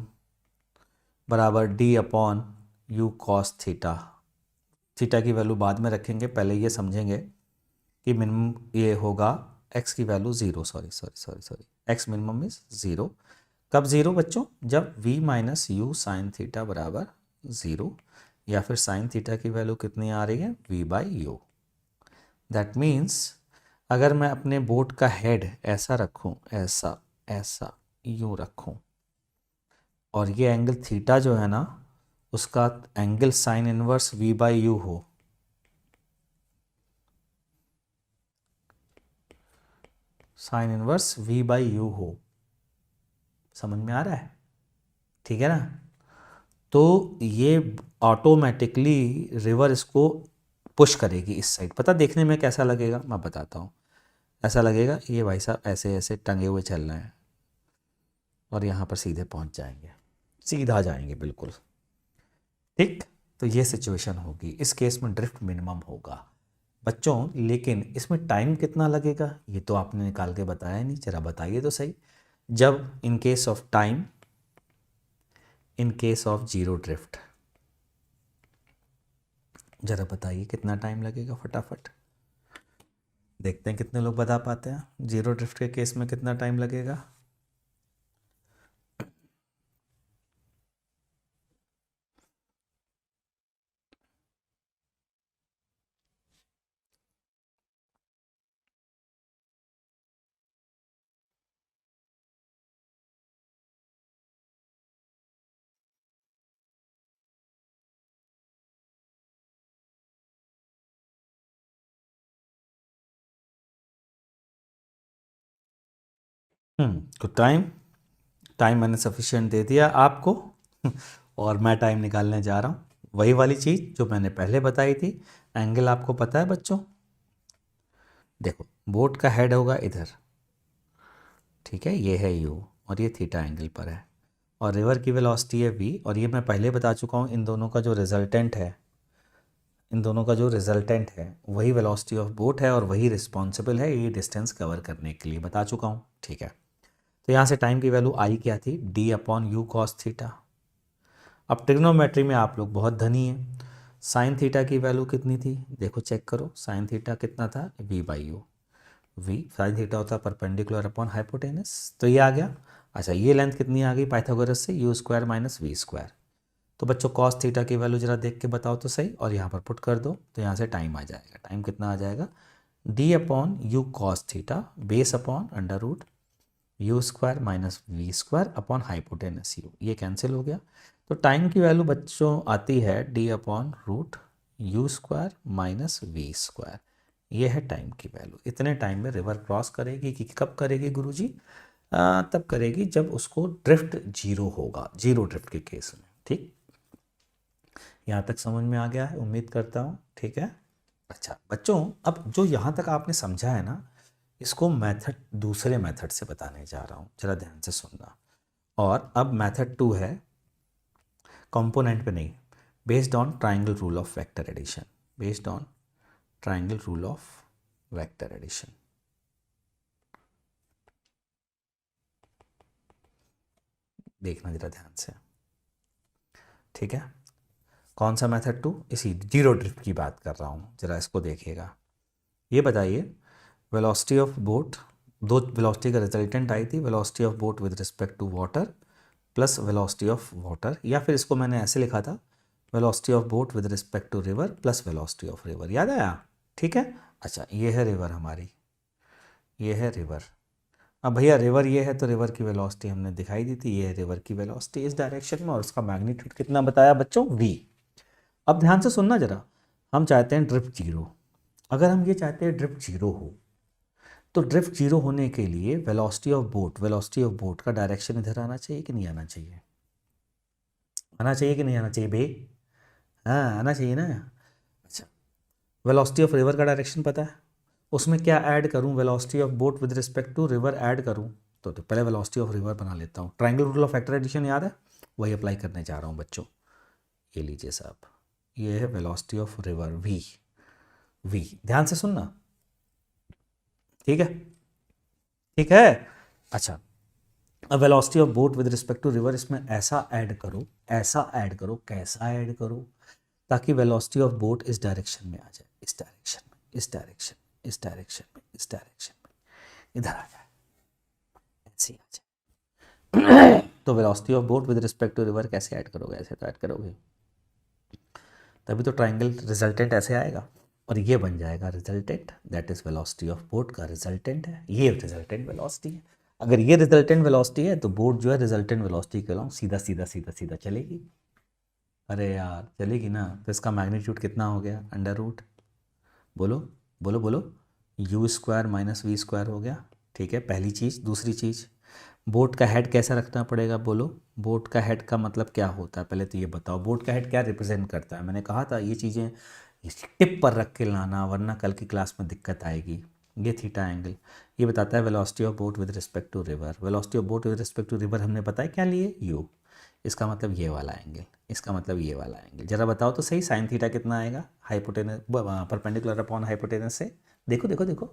बराबर D upon U cos theta, theta की वैल्यू बाद में रखेंगे, पहले ये समझेंगे कि मिनिमम ये होगा x की value zero, sorry x minimum is zero. कब ज़ीरो बच्चों? जब v minus U sine theta बराबर ज़ीरो, या फिर साइन थीटा की वैल्यू कितनी आ रही है? v by you. That means अगर मैं अपने बोट का हेड ऐसा रखूं, ऐसा ऐसा यूँ रखूं, और ये एंगल थीटा जो है ना उसका angle sine inverse v by U हो, sine inverse v by U हो, समझ में आ रहा है? ठीक है ना। तो ये ऑटोमेटिकली रिवर इसको पुश करेगी इस साइड। पता देखने में कैसा लगेगा, मैं बताता हूँ। ऐसा लगेगा ये भाई साहब ऐसे ऐसे टंगे हुए चल रहे हैं और यहाँ पर सीधे पहुँच जाएंगे, सीधा जाएंगे बिल्कुल, ठीक। तो ये सिचुएशन होगी, इस केस में ड्रिफ्ट मिनिमम होगा बच्चों। लेकिन इसमें टाइम कितना लगेगा ये तो आपने निकाल के बताया नहीं, जरा बताइए तो सही। जब in case of time, in case of zero drift, जरा बताइए कितना टाइम लगेगा, फटाफट देखते हैं कितने लोग बता पाते हैं। जीरो ड्रिफ्ट के केस में कितना टाइम लगेगा? तो टाइम टाइम मैंने सफिशिएंट दे दिया आपको और मैं टाइम निकालने जा रहा हूँ। वही वाली चीज़ जो मैंने पहले बताई थी। एंगल आपको पता है बच्चों? देखो, बोट का हेड होगा इधर, ठीक है, ये है यू और ये थीटा एंगल पर है, और रिवर की वेलोसिटी है वी, और ये मैं पहले बता चुका हूँ। इन दोनों का जो रिजल्टेंट है वही वेलोसिटी ऑफ बोट है और वही रिस्पॉन्सिबल है ये डिस्टेंस कवर करने के लिए, बता चुका हूँ, ठीक है। तो यहाँ से टाइम की वैल्यू आई क्या थी? D upon U cos theta. अब ट्रिग्नोमेट्री में आप लोग बहुत धनी हैं। साइन थीटा की वैल्यू कितनी थी? देखो चेक करो, साइन थीटा कितना था? V by U. V sine theta होता है परपेंडिकुलर अपॉन हाइपोटेनस, तो ये आ गया। अच्छा, ये लेंथ कितनी आ गई पाइथागोरस से? U square minus V square. तो बच्चों कॉस थीटा की वैल्यू जरा देख के बताओ तो सही, और यहाँ पर पुट कर दो, तो यहाँ से टाइम आ जाएगा। टाइम कितना आ जाएगा? D upon U cos theta base upon under root U square minus V square upon hypotenuse U, ये कैंसिल हो गया। तो टाइम की वैल्यू बच्चों आती है D upon root U square minus V square, ये है टाइम की वैल्यू। इतने टाइम में रिवर क्रॉस करेगी कि कब करेगी गुरुजी? तब करेगी जब उसको ड्रिफ्ट जीरो होगा, जीरो ड्रिफ्ट के केस में, ठीक। यहाँ तक समझ में आ गया है उम्मीद करता हूँ, ठीक है। अच्छा बच्चों, अब जो यहाँ तक आपने समझा है ना, इसको मेथड दूसरे मेथड से बताने जा रहा हूँ, जरा ध्यान से सुनना। और अब मेथड 2 है, कंपोनेंट पे नहीं, based on triangle rule of vector addition, based on triangle rule of vector addition. देखना जरा ध्यान से, ठीक है। कौन सा मेथड 2? इसी जीरो ड्रिफ्ट की बात कर रहा हूँ, जरा इसको देखिएगा। ये बताइए, वेलोसिटी ऑफ बोट, दो वेलोसिटी का रिजल्टेंट आई थी, velocity of boat with respect to water plus velocity of water, या फिर इसको मैंने ऐसे लिखा था, velocity of boat with respect to river plus velocity of river, याद आया? ठीक है। अच्छा, ये है रिवर हमारी, ये है रिवर। अब भैया रिवर ये है तो रिवर की वेलोसिटी हमने दिखाई दी थी, ये है रिवर की वेलोसिटी इस डायरेक्शन में, और उसका मैग्नीट्यूड कितना बताया बच्चों? वी। अब ध्यान से सुनना जरा, हम चाहते हैं ड्रिफ्ट जीरो। अगर हम ये चाहते हैं ड्रिफ्ट जीरो हो, तो ड्रिफ्ट जीरो होने के लिए वेलोसिटी ऑफ बोट का डायरेक्शन इधर आना चाहिए कि नहीं आना चाहिए? आना चाहिए कि नहीं आना चाहिए बे? हाँ आना चाहिए ना। अच्छा, वेलोसिटी ऑफ रिवर का डायरेक्शन पता है, उसमें क्या ऐड करूँ? Velocity of boat with respect to river add करूँ, तो पहले वेलोसिटी ऑफ रिवर बना लेता हूँ। Triangle rule of vector addition याद है? वही अप्लाई करने जा रहा हूँ बच्चों। ये लीजिए साहब, ये है velocity of river V. V ध्यान से सुनना, ठीक है, ठीक है। अच्छा, अब velocity of boat with respect to river, इसमें ऐसा ऐड करो, ऐसा ऐड करो, कैसा ऐड करो ताकि वेलोसिटी ऑफ बोट इस डायरेक्शन में आ जाए, इस डायरेक्शन में, इस डायरेक्शन में, इस डायरेक्शन में, इस डायरेक्शन में, इधर आ जाए, ऐसे आ जाए। तो velocity of boat with respect to river कैसे ऐड करोगे? ऐसे तो ऐड करोगे, तभी तो ट्राइंगल रिजल्टेंट ऐसे आएगा, और ये बन जाएगा resultant, that is velocity of boat का रिजल्टेंट है, ये रिजल्टेंट वेलोसिटी है। अगर ये रिजल्टेंट वेलोसिटी है तो बोट जो है रिजल्टेंट वेलोसिटी के अलॉन्ग सीधा सीधा सीधा सीधा चलेगी। अरे यार चलेगी ना, तो इसका मैग्नीट्यूड कितना हो गया? अंडर रूट, बोलो बोलो बोलो, U square minus V square हो गया, ठीक है, पहली चीज़। दूसरी चीज़, बोट का हेड कैसा रखना पड़ेगा? बोलो, बोट का हेड का मतलब क्या होता है? पहले तो ये बताओ, बोट का हेड क्या रिप्रेजेंट करता है? मैंने कहा था ये चीज़ें टिप पर रख के लाना, वरना कल की क्लास में दिक्कत आएगी। ये थीटा एंगल ये बताता है velocity of boat with respect to river. Velocity of boat with respect to river हमने बताया क्या लिए? यू। इसका मतलब ये वाला एंगल, इसका मतलब ये वाला एंगल। जरा बताओ तो सही, साइन थीटा कितना आएगा? हाइपोटेनस परपेंडिकुलर अपॉन हाइपोटेनस से, देखो देखो देखो,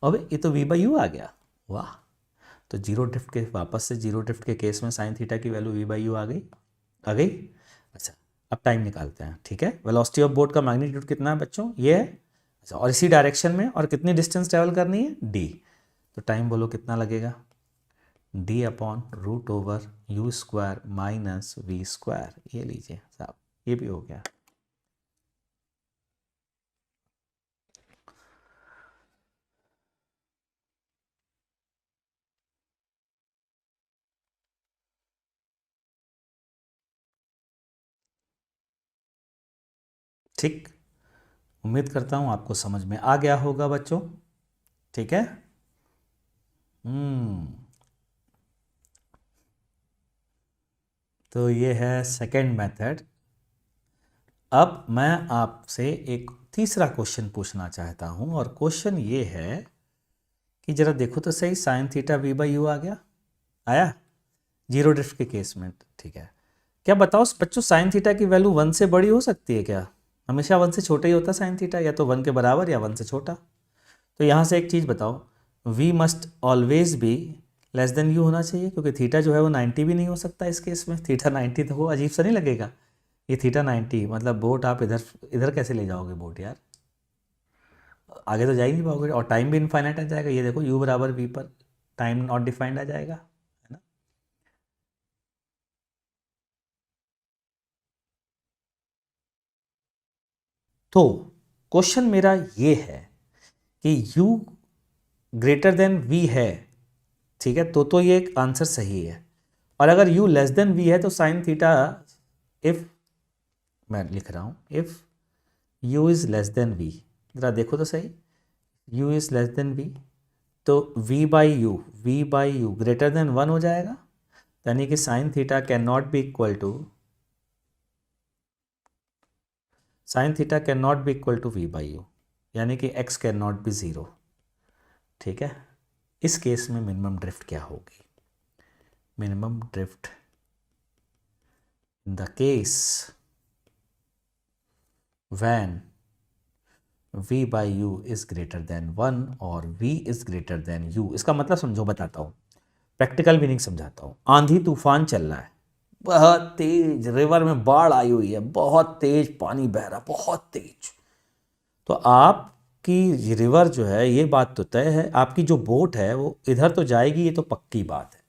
अबे ये तो वी बाई यू आ गया, वाह। तो जीरो ड्रिफ्ट के, वापस से जीरो ड्रिफ्ट के केस में साइन थीटा की वैल्यू वी बाई यू आ गई, आ गई। अच्छा, अब टाइम निकालते हैं, ठीक है। वेलोसिटी ऑफ बोट का मैग्नीट्यूड कितना है बच्चों, ये है। अच्छा, और इसी डायरेक्शन में और कितनी डिस्टेंस ट्रेवल करनी है, डी। तो टाइम बोलो कितना लगेगा, D upon root over U square minus V square. ये लीजिए साहब, ये भी हो गया। ठीक, उम्मीद करता हूँ आपको समझ में आ गया होगा बच्चों, ठीक है। हम्म, तो ये है सेकंड मेथड। अब मैं आपसे एक तीसरा क्वेश्चन पूछना चाहता हूँ, और क्वेश्चन ये है कि जरा देखो तो सही, sine theta V by U आ गया, आया जीरो ड्रिफ्ट के केस में, ठीक है। क्या बताओ बच्चों, साइन थीटा की वैल्यू वन से बड़ी हो सकती है क्या, हमेशा वन से छोटा ही होता है साइन थीटा, या तो वन के बराबर या वन से छोटा। तो यहाँ से एक चीज़ बताओ, V must always be less than U होना चाहिए, क्योंकि थीटा जो है वो 90 भी नहीं हो सकता इस केस में। थीटा 90 तो वो अजीब सा नहीं लगेगा, ये थीटा 90 मतलब बोट आप इधर इधर कैसे ले जाओगे बोट यार, आगे तो जा ही नहीं पाओगे, और टाइम भी इनफाइनाइट आ जाएगा। ये देखो u बराबर v पर टाइम नॉट डिफाइंड आ जाएगा, है ना। तो क्वेश्चन मेरा ये है कि u ग्रेटर देन v है, ठीक है, तो ये एक आंसर सही है। और अगर u लेस देन v है तो साइन थीटा, इफ मैं लिख रहा हूँ if u is less than v, जरा देखो तो सही, u is less than v, तो v by U greater than one हो जाएगा, यानी कि sine theta can not be equal to, sine theta can not be equal to V by U, यानी कि x can not be zero, ठीक है। इस केस में मिनिमम ड्रिफ्ट क्या होगी, minimum drift in the case when v by you is greater than one और v is greater than u। इसका मतलब समझो, बताता हूँ, प्रैक्टिकल मीनिंग समझाता हूँ। आंधी तूफान चल रहा है, बहुत तेज, रिवर में बाढ़ आई हुई है, बहुत तेज पानी बह रहा, बहुत तेज। तो आपकी रिवर जो है, ये बात तो तय है, आपकी जो बोट है वो इधर तो जाएगी, ये तो पक्की बात है।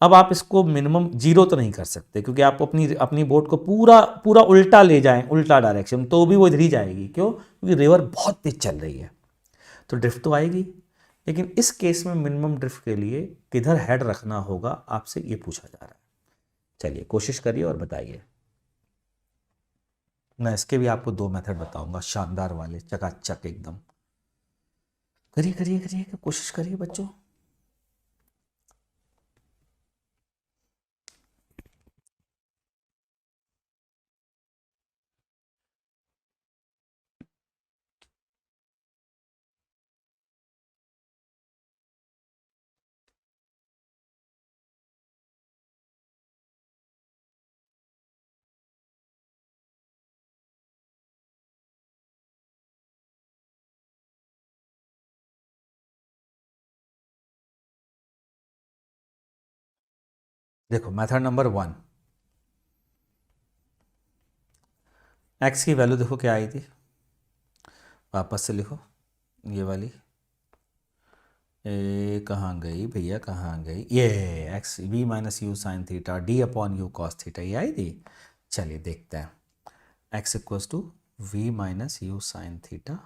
अब आप इसको मिनिमम जीरो तो नहीं कर सकते, क्योंकि आप अपनी अपनी बोट को पूरा पूरा उल्टा ले जाएं, उल्टा डायरेक्शन, तो भी वो इधर ही जाएगी। क्यों, क्योंकि रिवर बहुत तेज चल रही है, तो ड्रिफ्ट तो आएगी। लेकिन इस केस में मिनिमम ड्रिफ्ट के लिए किधर हेड रखना होगा, आपसे ये पूछा जा रहा है। चलिए कोशिश करिए और बताइए। मैं इसके भी आपको दो मेथड बताऊंगा, शानदार वाले, चकाचक एकदम। करिए करिए करिए, कोशिश करिए बच्चों। देखो मेथड नंबर वन, एक्स की वैल्यू देखो क्या आई थी, वापस से लिखो ये वाली, ए कहाँ गई भैया, कहाँ गई, ये X V minus U sine theta D upon U cos theta, ये आई थी। चलिए देखते हैं, X equals to V minus U sine theta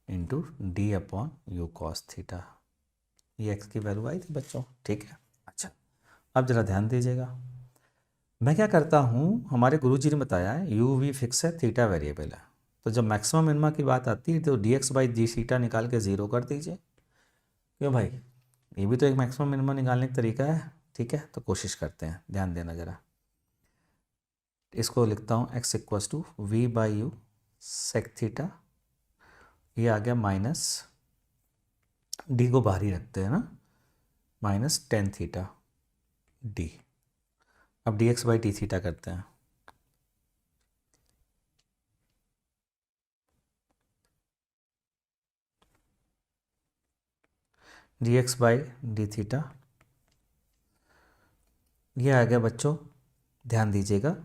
into D upon U cos theta, ये एक्स की वैल्यू आई थी बच्चों, ठीक है। अच्छा, अब ज़रा ध्यान दीजिएगा, मैं क्या करता हूँ, हमारे गुरुजी ने बताया है यू वी फिक्स है, थीटा वेरिएबल है, तो जब मैक्सिमम मिनिमा की बात आती है तो D X by D theta निकाल के ज़ीरो कर दीजिए। क्यों भाई, ये भी तो एक मैक्सिमम मिनिमा निकालने का तरीका है, ठीक है। तो कोशिश करते हैं, ध्यान देना ज़रा, इसको लिखता हूँ X equals to V by U sec theta, ये आ गया माइनस, डी को बाहर ही रखते हैं ना, माइनस टेन थीटा डी। अब D X by D theta करते हैं, D X by D theta, ये आ गया बच्चों, ध्यान दीजिएगा,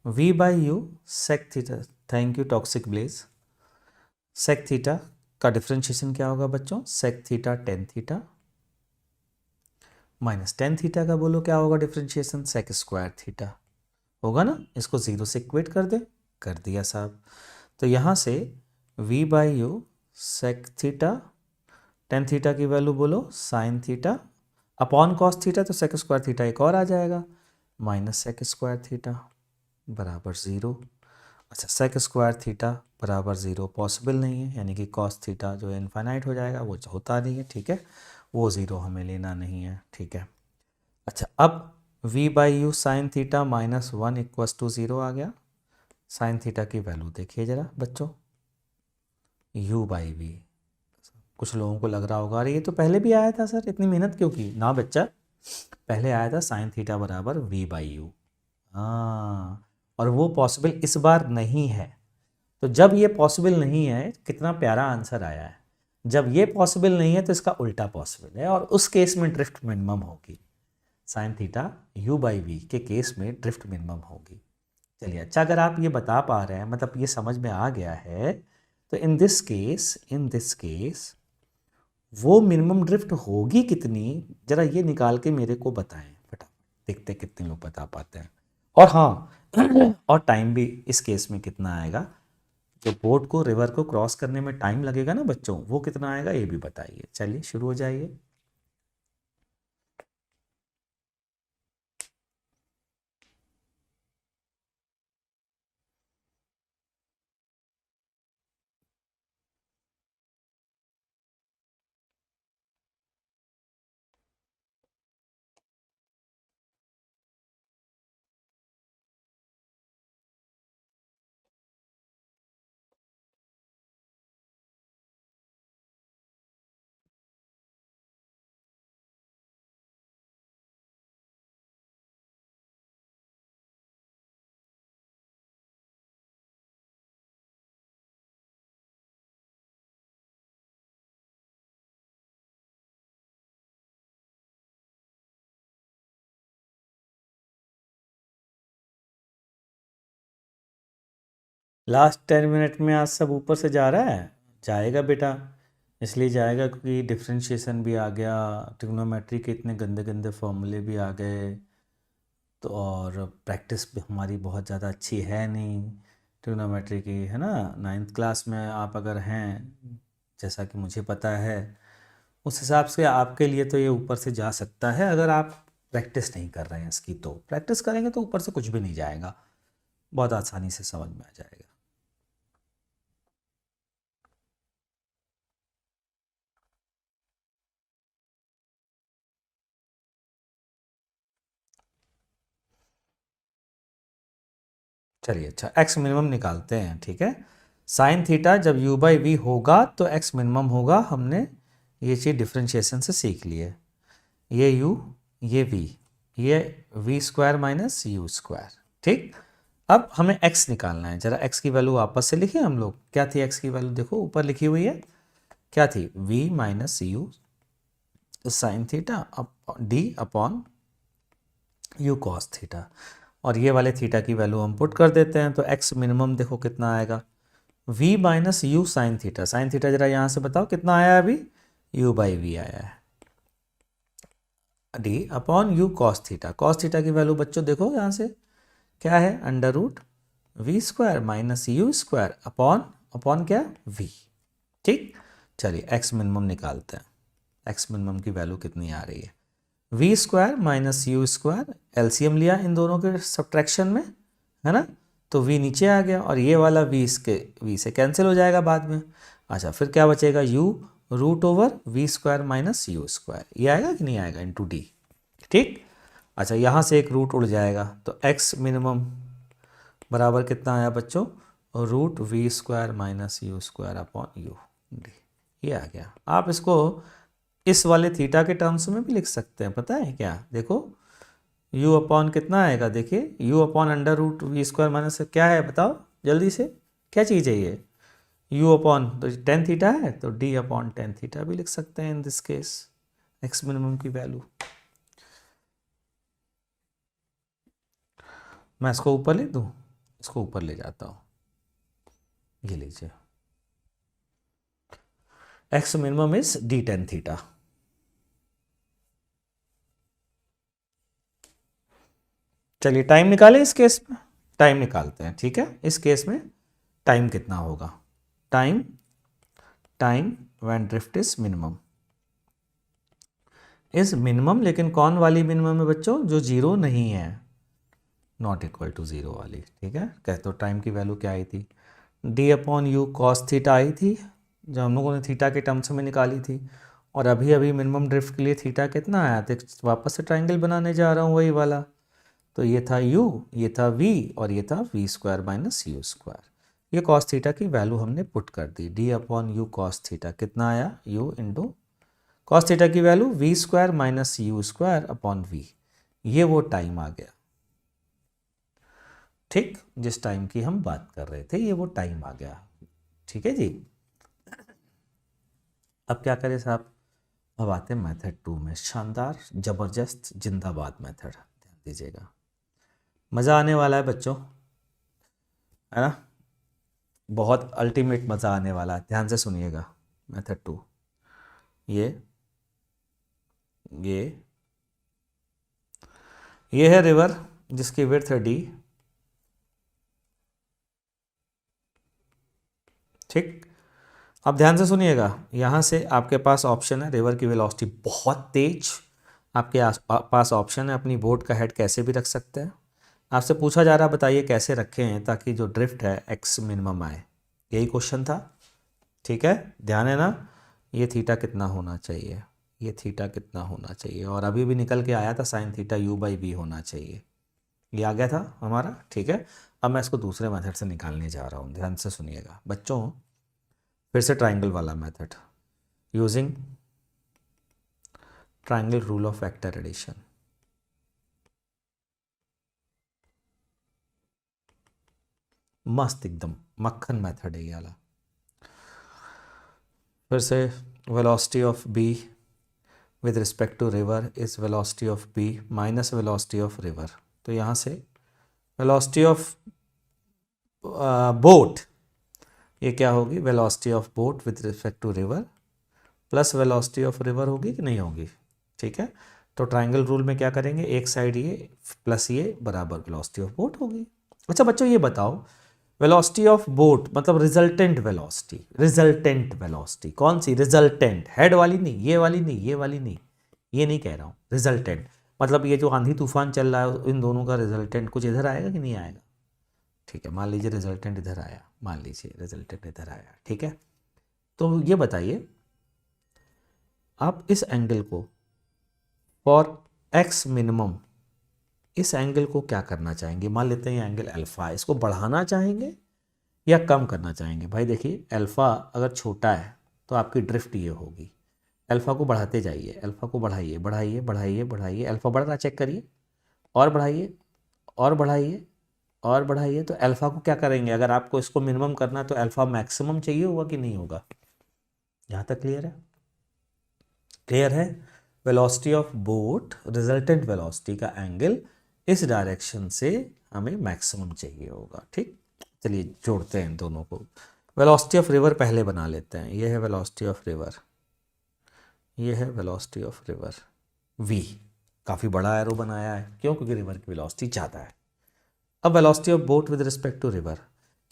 v by U sec theta, thank you toxic blaze, sec theta का डिफ्रेंशिएशन क्या होगा बच्चों, sec theta tan theta minus tan theta का बोलो क्या होगा डिफ्रेंशिएशन, सेक स्क्वायर थीटा होगा ना। इसको जीरो से इक्वेट कर दे, कर दिया साहब। तो यहाँ से v by U sec theta tan theta की वैल्यू बोलो sine theta upon cos theta, तो सेक स्क्वायर थीटा एक और आ जाएगा माइनस सेक स्क्वायर थीटा बराबर ज़ीरो। अच्छा, सेक स्क्वायर थीटा बराबर ज़ीरो पॉसिबल नहीं है, यानी कि कॉस थीटा जो है इनफाइनाइट हो जाएगा, वो होता नहीं है, ठीक है, वो ज़ीरो हमें लेना नहीं है, ठीक है। अच्छा, अब v by U sine theta minus one equals to zero आ गया। साइन थीटा की वैल्यू देखिए ज़रा बच्चों, u बाई वी। कुछ लोगों को लग रहा होगा अरे ये तो पहले भी आया था सर, इतनी मेहनत क्यों की, ना बच्चा, पहले आया था साइन थीटा बराबर v बाई यू। हाँ, और वो पॉसिबल इस बार नहीं है। तो जब ये पॉसिबल नहीं है, कितना प्यारा आंसर आया है, जब ये पॉसिबल नहीं है तो इसका उल्टा पॉसिबल है, और उस केस में ड्रिफ्ट मिनिमम होगी, sine theta u by V के केस में ड्रिफ्ट मिनिमम होगी। चलिए, अच्छा, अगर आप ये बता पा रहे हैं, मतलब ये समझ में आ गया है, तो इन दिस केस वो मिनिमम ड्रिफ्ट होगी कितनी, जरा ये निकाल के मेरे को बताएं फटाफट, देखते कितने लोग बता पाते हैं। और हाँ और टाइम भी इस केस में कितना आएगा, जो बोट को रिवर को क्रॉस करने में टाइम लगेगा ना बच्चों, वो कितना आएगा ये भी बताइए। चलिए शुरू हो जाइए। लास्ट 10 मिनट में आज सब ऊपर से जा रहा है, जाएगा बेटा, इसलिए जाएगा क्योंकि डिफरेंशिएशन भी आ गया, ट्रिग्नोमेट्री के इतने गंदे गंदे फॉर्मूले भी आ गए, तो और प्रैक्टिस भी हमारी बहुत ज़्यादा अच्छी है नहीं ट्रिग्नोमेट्री की, है ना। 9th क्लास में आप अगर हैं, जैसा कि मुझे पता है, उस हिसाब से आपके लिए तो ये ऊपर से जा सकता है, अगर आप प्रैक्टिस नहीं कर रहे हैं इसकी, तो प्रैक्टिस करेंगे तो ऊपर से कुछ भी नहीं जाएगा, बहुत आसानी से समझ में आ जाएगा। चलिए, अच्छा, एक्स मिनिमम निकालते हैं, ठीक है। साइन थीटा जब u बाई वी होगा तो एक्स मिनिमम होगा, हमने ये चीज़ डिफ्रेंशिएशन से सीख ली है। ये u, ये v, ये V square minus U square, ठीक। अब हमें x निकालना है, जरा x की वैल्यू वापस से लिखे हम लोग, क्या थी x की वैल्यू, देखो ऊपर लिखी हुई है, क्या थी, v minus U sine theta D upon U cos theta, और ये वाले थीटा की वैल्यू हम पुट कर देते हैं, तो x मिनिमम देखो कितना आएगा, v minus U sine theta जरा यहाँ से बताओ कितना आया अभी, u बाई वी आया है, D upon U cos theta की वैल्यू बच्चों देखो यहाँ से क्या है, under root V square minus U square upon upon क्या, v, ठीक। चलिए x मिनिमम निकालते हैं, x मिनिमम की वैल्यू कितनी आ रही है, V square minus U square, LCM लिया इन दोनों के सब्ट्रैक्शन में, है ना, तो v नीचे आ गया, और ये वाला v इसके v से कैंसिल हो जाएगा बाद में। अच्छा, फिर क्या बचेगा, u root over V square minus U square, ये आएगा कि नहीं आएगा, इंटू डी, ठीक। अच्छा, यहाँ से एक रूट उड़ जाएगा, तो x मिनिमम बराबर कितना आया बच्चों, root V square minus U square upon U D, ये आ गया। आप इसको इस वाले थीटा के टर्म्स में भी लिख सकते हैं, पता है क्या, देखो u अपॉन कितना आएगा, देखिए u upon under root V square minus क्या है बताओ जल्दी से, क्या चीज़ है ये, u अपॉन तो टेन थीटा है, तो d अपॉन टेन थीटा भी लिख सकते हैं in this case, x minimum की वैल्यू। मैं इसको ऊपर लिख दूँ, इसको ऊपर ले जाता हूँ, ये लीजिए, x minimum is D tan theta. चलिए टाइम निकालें इस केस में, टाइम निकालते हैं, ठीक है। इस केस में टाइम कितना होगा, time time when drift is minimum, is minimum, लेकिन कौन वाली मिनिमम है बच्चों, जो जीरो नहीं है, नॉट इक्वल टू जीरो वाली, ठीक है। कहते तो टाइम की वैल्यू क्या आई थी, D upon U cos theta आई थी, जो हम लोगों ने थीटा के टर्म्स में निकाली थी। और अभी अभी मिनिमम ड्रिफ्ट के लिए थीटा कितना आया, तो वापस से ट्राइंगल बनाने जा रहा हूँ वही वाला। तो ये था u, ये था v, और ये था v square minus U square. ये कॉस थीटा की वैल्यू हमने पुट कर दी, d upon U cos theta कितना आया, u इंटू कॉस थीटा की value v square minus U square upon v। ये वो टाइम आ गया, ठीक, जिस टाइम की हम बात कर रहे थे, ये वो टाइम आ गया, ठीक है जी। अब क्या करें साहब, अब आते हैं मेथड 2 में, शानदार जबरदस्त जिंदाबाद मेथड, ध्यान दीजिएगा, मज़ा आने वाला है बच्चों, है ना, बहुत अल्टीमेट मज़ा आने वाला है, ध्यान से सुनिएगा। मेथड 2, ये ये ये है रिवर जिसकी विड्थ है डी, ठीक। अब ध्यान से सुनिएगा, यहाँ से आपके पास ऑप्शन है, रिवर की वेलोसिटी बहुत तेज, आपके पास ऑप्शन है अपनी बोट का हेड कैसे भी रख सकते हैं। आपसे पूछा जा रहा है बताइए कैसे रखें हैं ताकि जो ड्रिफ्ट है एक्स मिनिमम आए, यही क्वेश्चन था, ठीक है। ध्यान है ना, ये थीटा कितना होना चाहिए, ये थीटा कितना होना चाहिए, और अभी भी निकल के आया था sine theta U by B होना चाहिए, ये आ गया था हमारा, ठीक है। अब मैं इसको दूसरे मेथड से निकालने जा रहा हूँ, ध्यान से सुनिएगा बच्चों, फिर से ट्राइंगल वाला method, using triangle rule of vector addition. मस्त एकदम मक्खन मेथड है ये वाला। फिर से velocity of B with respect to river is velocity of B minus velocity of river. तो यहाँ से वेलोसिटी ऑफ बोट, ये क्या होगी, velocity of boat with respect to river plus velocity of river होगी कि नहीं होगी, ठीक है। तो ट्राइंगल रूल में क्या करेंगे, एक साइड ये प्लस ये बराबर वेलोसिटी ऑफ बोट होगी। अच्छा बच्चों ये बताओ, वेलोसिटी ऑफ बोट मतलब रिजल्टेंट वेलोसिटी, रिजल्टेंट वेलोसिटी कौन सी, रिजल्टेंट, हेड वाली नहीं, ये वाली नहीं, ये वाली नहीं, ये नहीं कह रहा हूँ, रिजल्टेंट मतलब ये जो आंधी तूफान चल रहा है इन दोनों का रिजल्टेंट कुछ इधर आएगा कि नहीं आएगा, ठीक है। मान लीजिए रिजल्टेंट इधर आया, मान लीजिए रिजल्टेंट इधर आया, ठीक है। तो ये बताइए आप इस एंगल को फॉर एक्स मिनिमम, इस एंगल को क्या करना चाहेंगे, मान लेते हैं ये एंगल अल्फ़ा है, इसको बढ़ाना चाहेंगे या कम करना चाहेंगे। भाई देखिए अल्फ़ा अगर छोटा है तो आपकी ड्रिफ्ट ये होगी, अल्फ़ा को बढ़ाते जाइए, अल्फ़ा को बढ़ाइए बढ़ाइए बढ़ाइए बढ़ाइए, अल्फ़ा बढ़ रहा चेक करिए, और बढ़ाइए और बढ़ाइए और बढ़ाइए, तो अल्फ़ा को क्या करेंगे, अगर आपको इसको मिनिमम करना है तो अल्फ़ा मैक्सिमम चाहिए होगा कि नहीं होगा। यहाँ तक क्लियर है, क्लियर है। Velocity of boat resultant velocity का एंगल इस डायरेक्शन से हमें मैक्सिमम चाहिए होगा, ठीक। चलिए जोड़ते हैं इन दोनों को, वेलोसिटी ऑफ रिवर पहले बना लेते हैं, ये है वेलोसिटी ऑफ रिवर, ये है वेलोसिटी ऑफ रिवर v, काफ़ी बड़ा एरो बनाया है, क्यों, क्योंकि रिवर की वेलोसिटी ज़्यादा है। अब velocity of boat with respect to river,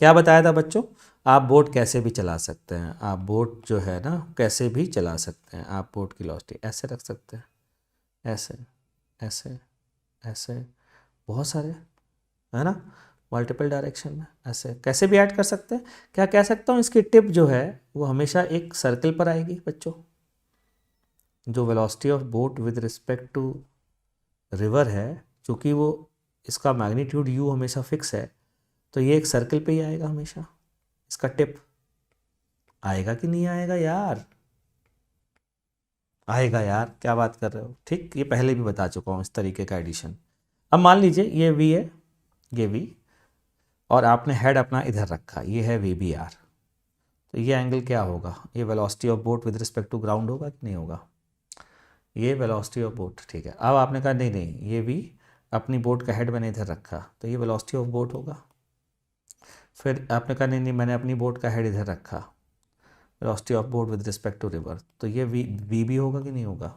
क्या बताया था बच्चों, आप बोट कैसे भी चला सकते हैं, आप बोट जो है ना कैसे भी चला सकते हैं, आप बोट की वेलोसिटी ऐसे रख सकते हैं, ऐसे ऐसे ऐसे, बहुत सारे, है ना, मल्टीपल डायरेक्शन में ऐसे कैसे भी ऐड कर सकते हैं। क्या कह सकता हूँ, इसकी टिप जो है वो हमेशा एक सर्कल पर आएगी बच्चों, जो velocity of boat with respect to river है, चूँकि वो इसका मैग्नीट्यूड u हमेशा फिक्स है, तो ये एक सर्कल पे ही आएगा हमेशा, इसका टिप आएगा कि नहीं आएगा यार, आएगा यार, क्या बात कर रहे हो, ठीक। ये पहले भी बता चुका हूँ इस तरीके का एडिशन। अब मान लीजिए ये v है, ये v, और आपने हेड अपना इधर रखा, ये है VBR, तो ये एंगल क्या होगा, ये velocity of boat with respect to ground होगा कि नहीं होगा, ये वेलोसिटी ऑफ बोट, ठीक है। अब आपने कहा नहीं नहीं, ये भी अपनी बोट का हेड मैंने इधर रखा, तो ये वेलोसिटी ऑफ बोट होगा, फिर आपने कहा नहीं नहीं, मैंने अपनी बोट का हेड इधर रखा, velocity of boat with respect to river, तो ये वी भी होगा कि नहीं होगा?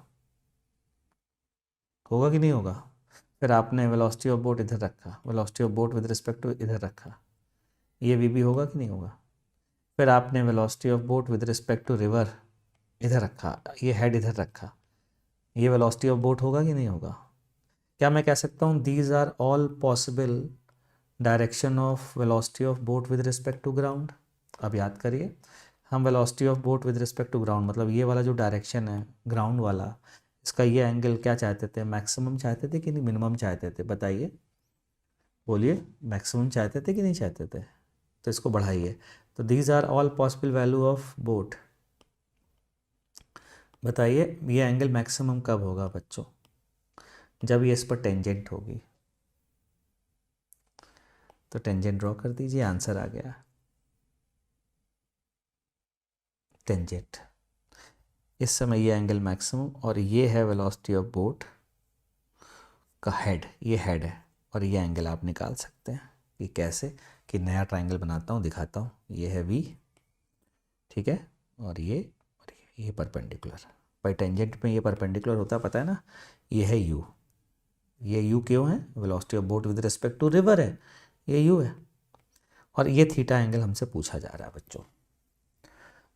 होगा कि नहीं होगा? फिर आपने वेलोसिटी ऑफ बोट इधर रखा, velocity of boat with respect to इधर रखा, ये वी भी होगा कि नहीं होगा? फिर आपने velocity of boat with respect to river इधर रखा, ये हेड इधर रखा, ये वेलोसिटी ऑफ बोट होगा कि नहीं होगा? क्या मैं कह सकता हूँ these are all possible direction of velocity of boat with respect to ground? अब याद करिए, हम velocity of boat with respect to ground मतलब ये वाला जो डायरेक्शन है ग्राउंड वाला, इसका ये एंगल क्या चाहते थे, मैक्सिमम चाहते थे कि नहीं मिनिमम चाहते थे? बताइए, बोलिए, मैक्सिमम चाहते थे कि नहीं चाहते थे? तो इसको बढ़ाइए, तो these are all possible value of boat. बताइए ये एंगल मैक्सिमम कब होगा बच्चों? जब ये इस पर टेंजेंट होगी। तो टेंजेंट ड्रॉ कर दीजिए, आंसर आ गया, टेंजेंट। इस समय ये एंगल मैक्सिमम और ये है वेलोसिटी ऑफ बोट का हेड, ये हेड है, और ये एंगल आप निकाल सकते हैं कि कैसे, कि नया ट्राइंगल बनाता हूँ, दिखाता हूँ। ये है वी, ठीक है, और ये परपेंडिकुलर, भाई टेंजेंट में ये परपेंडिकुलर होता है, पता है ना, ये है यू, ये यू क्यों है? Velocity of boat with respect to river है, ये यू है, और ये थीटा एंगल हमसे पूछा जा रहा है बच्चों।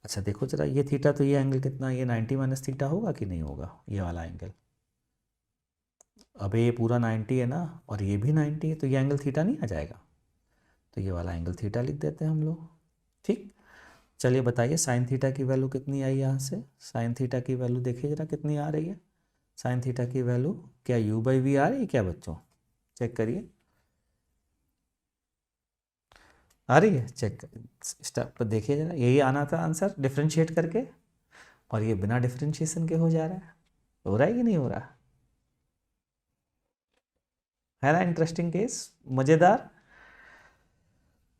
अच्छा देखो जरा, ये थीटा, तो ये एंगल कितना, ये 90 माइनस थीटा होगा कि नहीं होगा, ये वाला एंगल? अबे ये पूरा 90 है ना, और ये भी 90 है, तो ये एंगल थीटा नहीं आ जाएगा? तो ये वाला एंगल थीटा लिख देते हैं हम लोग, ठीक। चलिए बताइए साइन थीटा की वैल्यू कितनी आई यहाँ से? साइन थीटा की वैल्यू देखिए जरा कितनी आ रही है। साइन थीटा की वैल्यू क्या u बाई वी आ रही है क्या बच्चों? चेक करिए, आ रही है? चेक स्टेप पर देखिए जरा, यही आना था आंसर डिफ्रेंशिएट करके, और ये बिना डिफ्रेंशिएशन के हो जा रहा है। हो रहा है कि नहीं हो रहा है ना? इंटरेस्टिंग केस, मज़ेदार।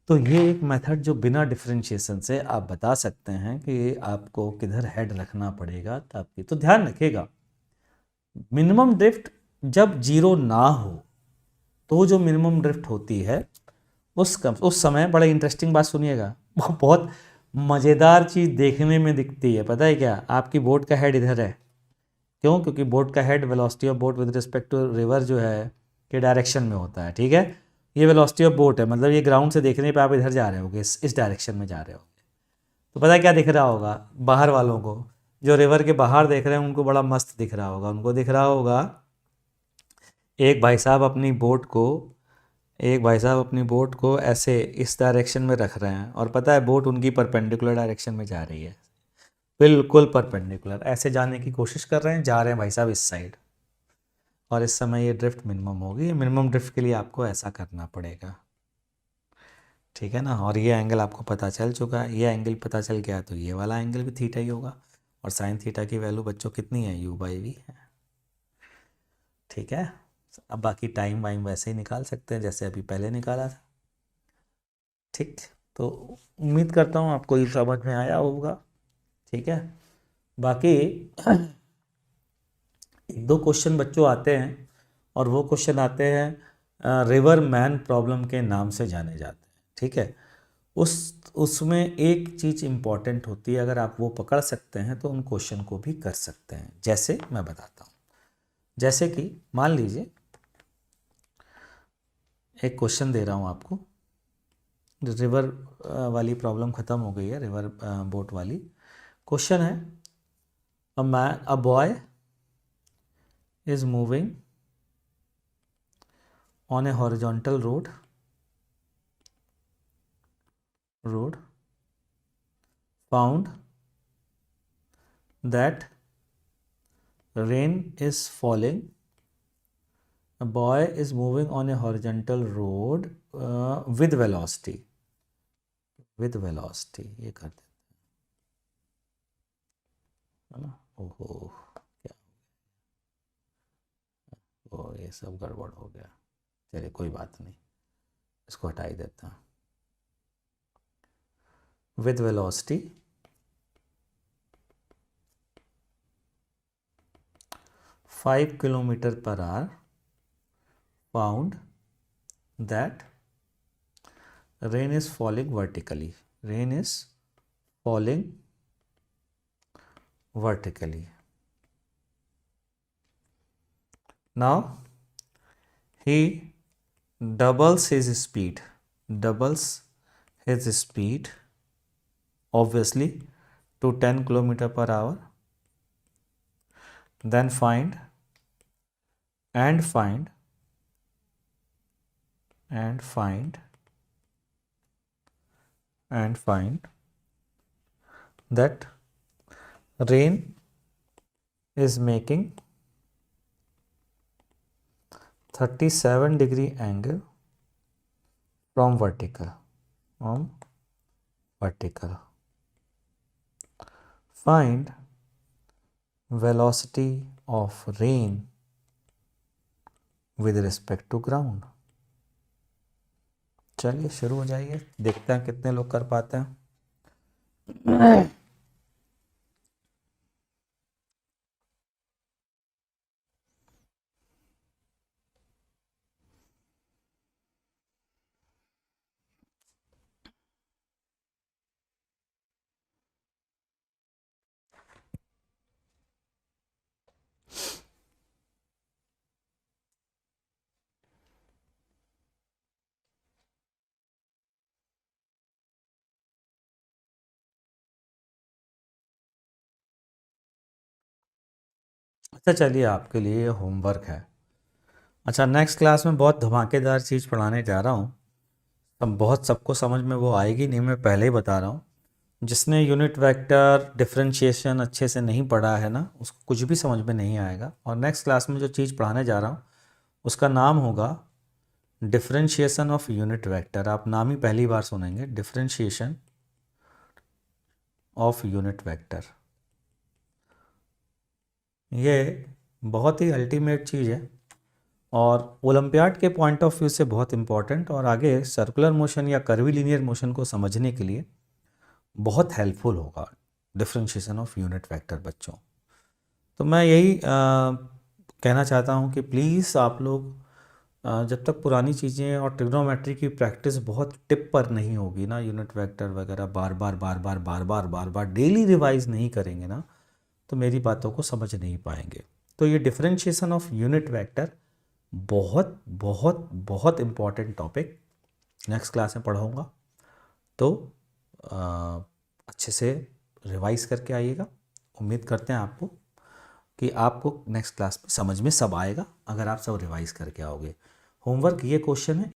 तो ये एक मेथड जो बिना डिफरेंशिएशन से आप बता सकते हैं कि आपको किधर हेड रखना पड़ेगा ताकि, तो ध्यान रखिएगा मिनिमम ड्रिफ्ट जब जीरो ना हो, तो जो मिनिमम ड्रिफ्ट होती है उस समय, बड़ा इंटरेस्टिंग बात सुनिएगा, बहुत मज़ेदार चीज़ देखने में दिखती है, पता है क्या? आपकी बोट का हेड इधर है, क्यों? क्योंकि बोट का head velocity of boat with respect to river जो है के डायरेक्शन में होता है, ठीक है। ये वेलोसिटी ऑफ बोट है, मतलब ये ग्राउंड से देखने पे आप इधर जा रहे होगे, इस डायरेक्शन में जा रहे हो, तो पता है क्या दिख रहा होगा बाहर वालों को? जो रिवर के बाहर देख रहे हैं उनको बड़ा मस्त दिख रहा होगा, उनको दिख रहा होगा एक भाई साहब अपनी बोट को, एक भाई साहब अपनी बोट को ऐसे इस डायरेक्शन में रख रहे हैं, और पता है बोट उनकी परपेंडिकुलर डायरेक्शन में जा रही है, बिल्कुल परपेंडिकुलर, ऐसे जाने की कोशिश कर रहे हैं, जा रहे हैं भाई साहब इस साइड, और इस समय ये ड्रिफ्ट मिनिमम होगी। मिनिमम ड्रिफ्ट के लिए आपको ऐसा करना पड़ेगा, ठीक है ना। और ये एंगल आपको पता चल चुका है, ये एंगल पता चल गया, तो ये वाला एंगल भी थीटा ही होगा, और साइन थीटा की वैल्यू बच्चों कितनी है? u बाई वी है, ठीक है। अब बाकी टाइम वाइम वैसे ही निकाल सकते हैं जैसे अभी पहले निकाला था, ठीक। तो उम्मीद करता हूँ आपको ये समझ में आया होगा, ठीक है। बाकी एक दो क्वेश्चन बच्चों आते हैं, और वो क्वेश्चन आते हैं रिवर मैन प्रॉब्लम के नाम से जाने जाते हैं, ठीक है। उसमें एक चीज़ इम्पॉर्टेंट होती है, अगर आप वो पकड़ सकते हैं तो उन क्वेश्चन को भी कर सकते हैं, जैसे मैं बताता हूँ। जैसे कि मान लीजिए एक क्वेश्चन दे रहा हूँ आपको, रिवर वाली प्रॉब्लम ख़त्म हो गई है, रिवर बोट वाली। क्वेश्चन है a boy is moving on A horizontal road found that rain is falling. A boy is moving on a horizontal road with velocity. With velocity ये कर देते हैं ना। ओहो, क्या, ओ ये सब गड़बड़ हो गया, चलिए कोई बात नहीं, इसको हटा ही देता हूँ। With velocity 5 kilometre per hour found that rain is falling vertically, rain is falling vertically. Now he doubles his speed, doubles his speed obviously to 10 kilometer per hour. Then find and find and find and find that rain is making 37-degree angle from vertical, from vertical. Find velocity of rain with respect to ground. चलिए शुरू हो जाइए, देखते हैं कितने लोग कर पाते हैं। अच्छा चलिए, आपके लिए होमवर्क है। अच्छा, नेक्स्ट क्लास में बहुत धमाकेदार चीज़ पढ़ाने जा रहा हूँ। अब बहुत सबको समझ में वो आएगी नहीं, मैं पहले ही बता रहा हूँ। जिसने यूनिट वेक्टर डिफरेंशिएशन अच्छे से नहीं पढ़ा है ना, उसको कुछ भी समझ में नहीं आएगा। और नेक्स्ट क्लास में जो चीज़ पढ़ाने जा रहा हूँ उसका नाम होगा डिफरेंशिएशन ऑफ यूनिट वेक्टर। आप नाम ही पहली बार सुनेंगे, डिफरेंशिएशन ऑफ यूनिट वेक्टर। ये बहुत ही अल्टीमेट चीज़ है और ओलंपियाड के पॉइंट ऑफ व्यू से बहुत इंपॉर्टेंट, और आगे सर्कुलर मोशन या कर्वीलिनियर मोशन को समझने के लिए बहुत हेल्पफुल होगा डिफरेंशिएशन ऑफ यूनिट वेक्टर बच्चों। तो मैं यही कहना चाहता हूँ कि प्लीज़ आप लोग जब तक पुरानी चीज़ें और ट्रिग्नोमेट्री की प्रैक्टिस बहुत टिप पर नहीं होगी ना, यूनिट वेक्टर वगैरह बार बार डेली रिवाइज नहीं करेंगे ना, तो मेरी बातों को समझ नहीं पाएंगे। तो ये डिफरेंशिएशन ऑफ यूनिट वेक्टर बहुत बहुत बहुत इम्पॉर्टेंट टॉपिक नेक्स्ट क्लास में पढ़ाऊँगा। तो अच्छे से रिवाइज करके आइएगा। उम्मीद करते हैं आपको कि आपको नेक्स्ट क्लास में समझ में सब आएगा अगर आप सब रिवाइज करके आओगे। होमवर्क ये क्वेश्चन है,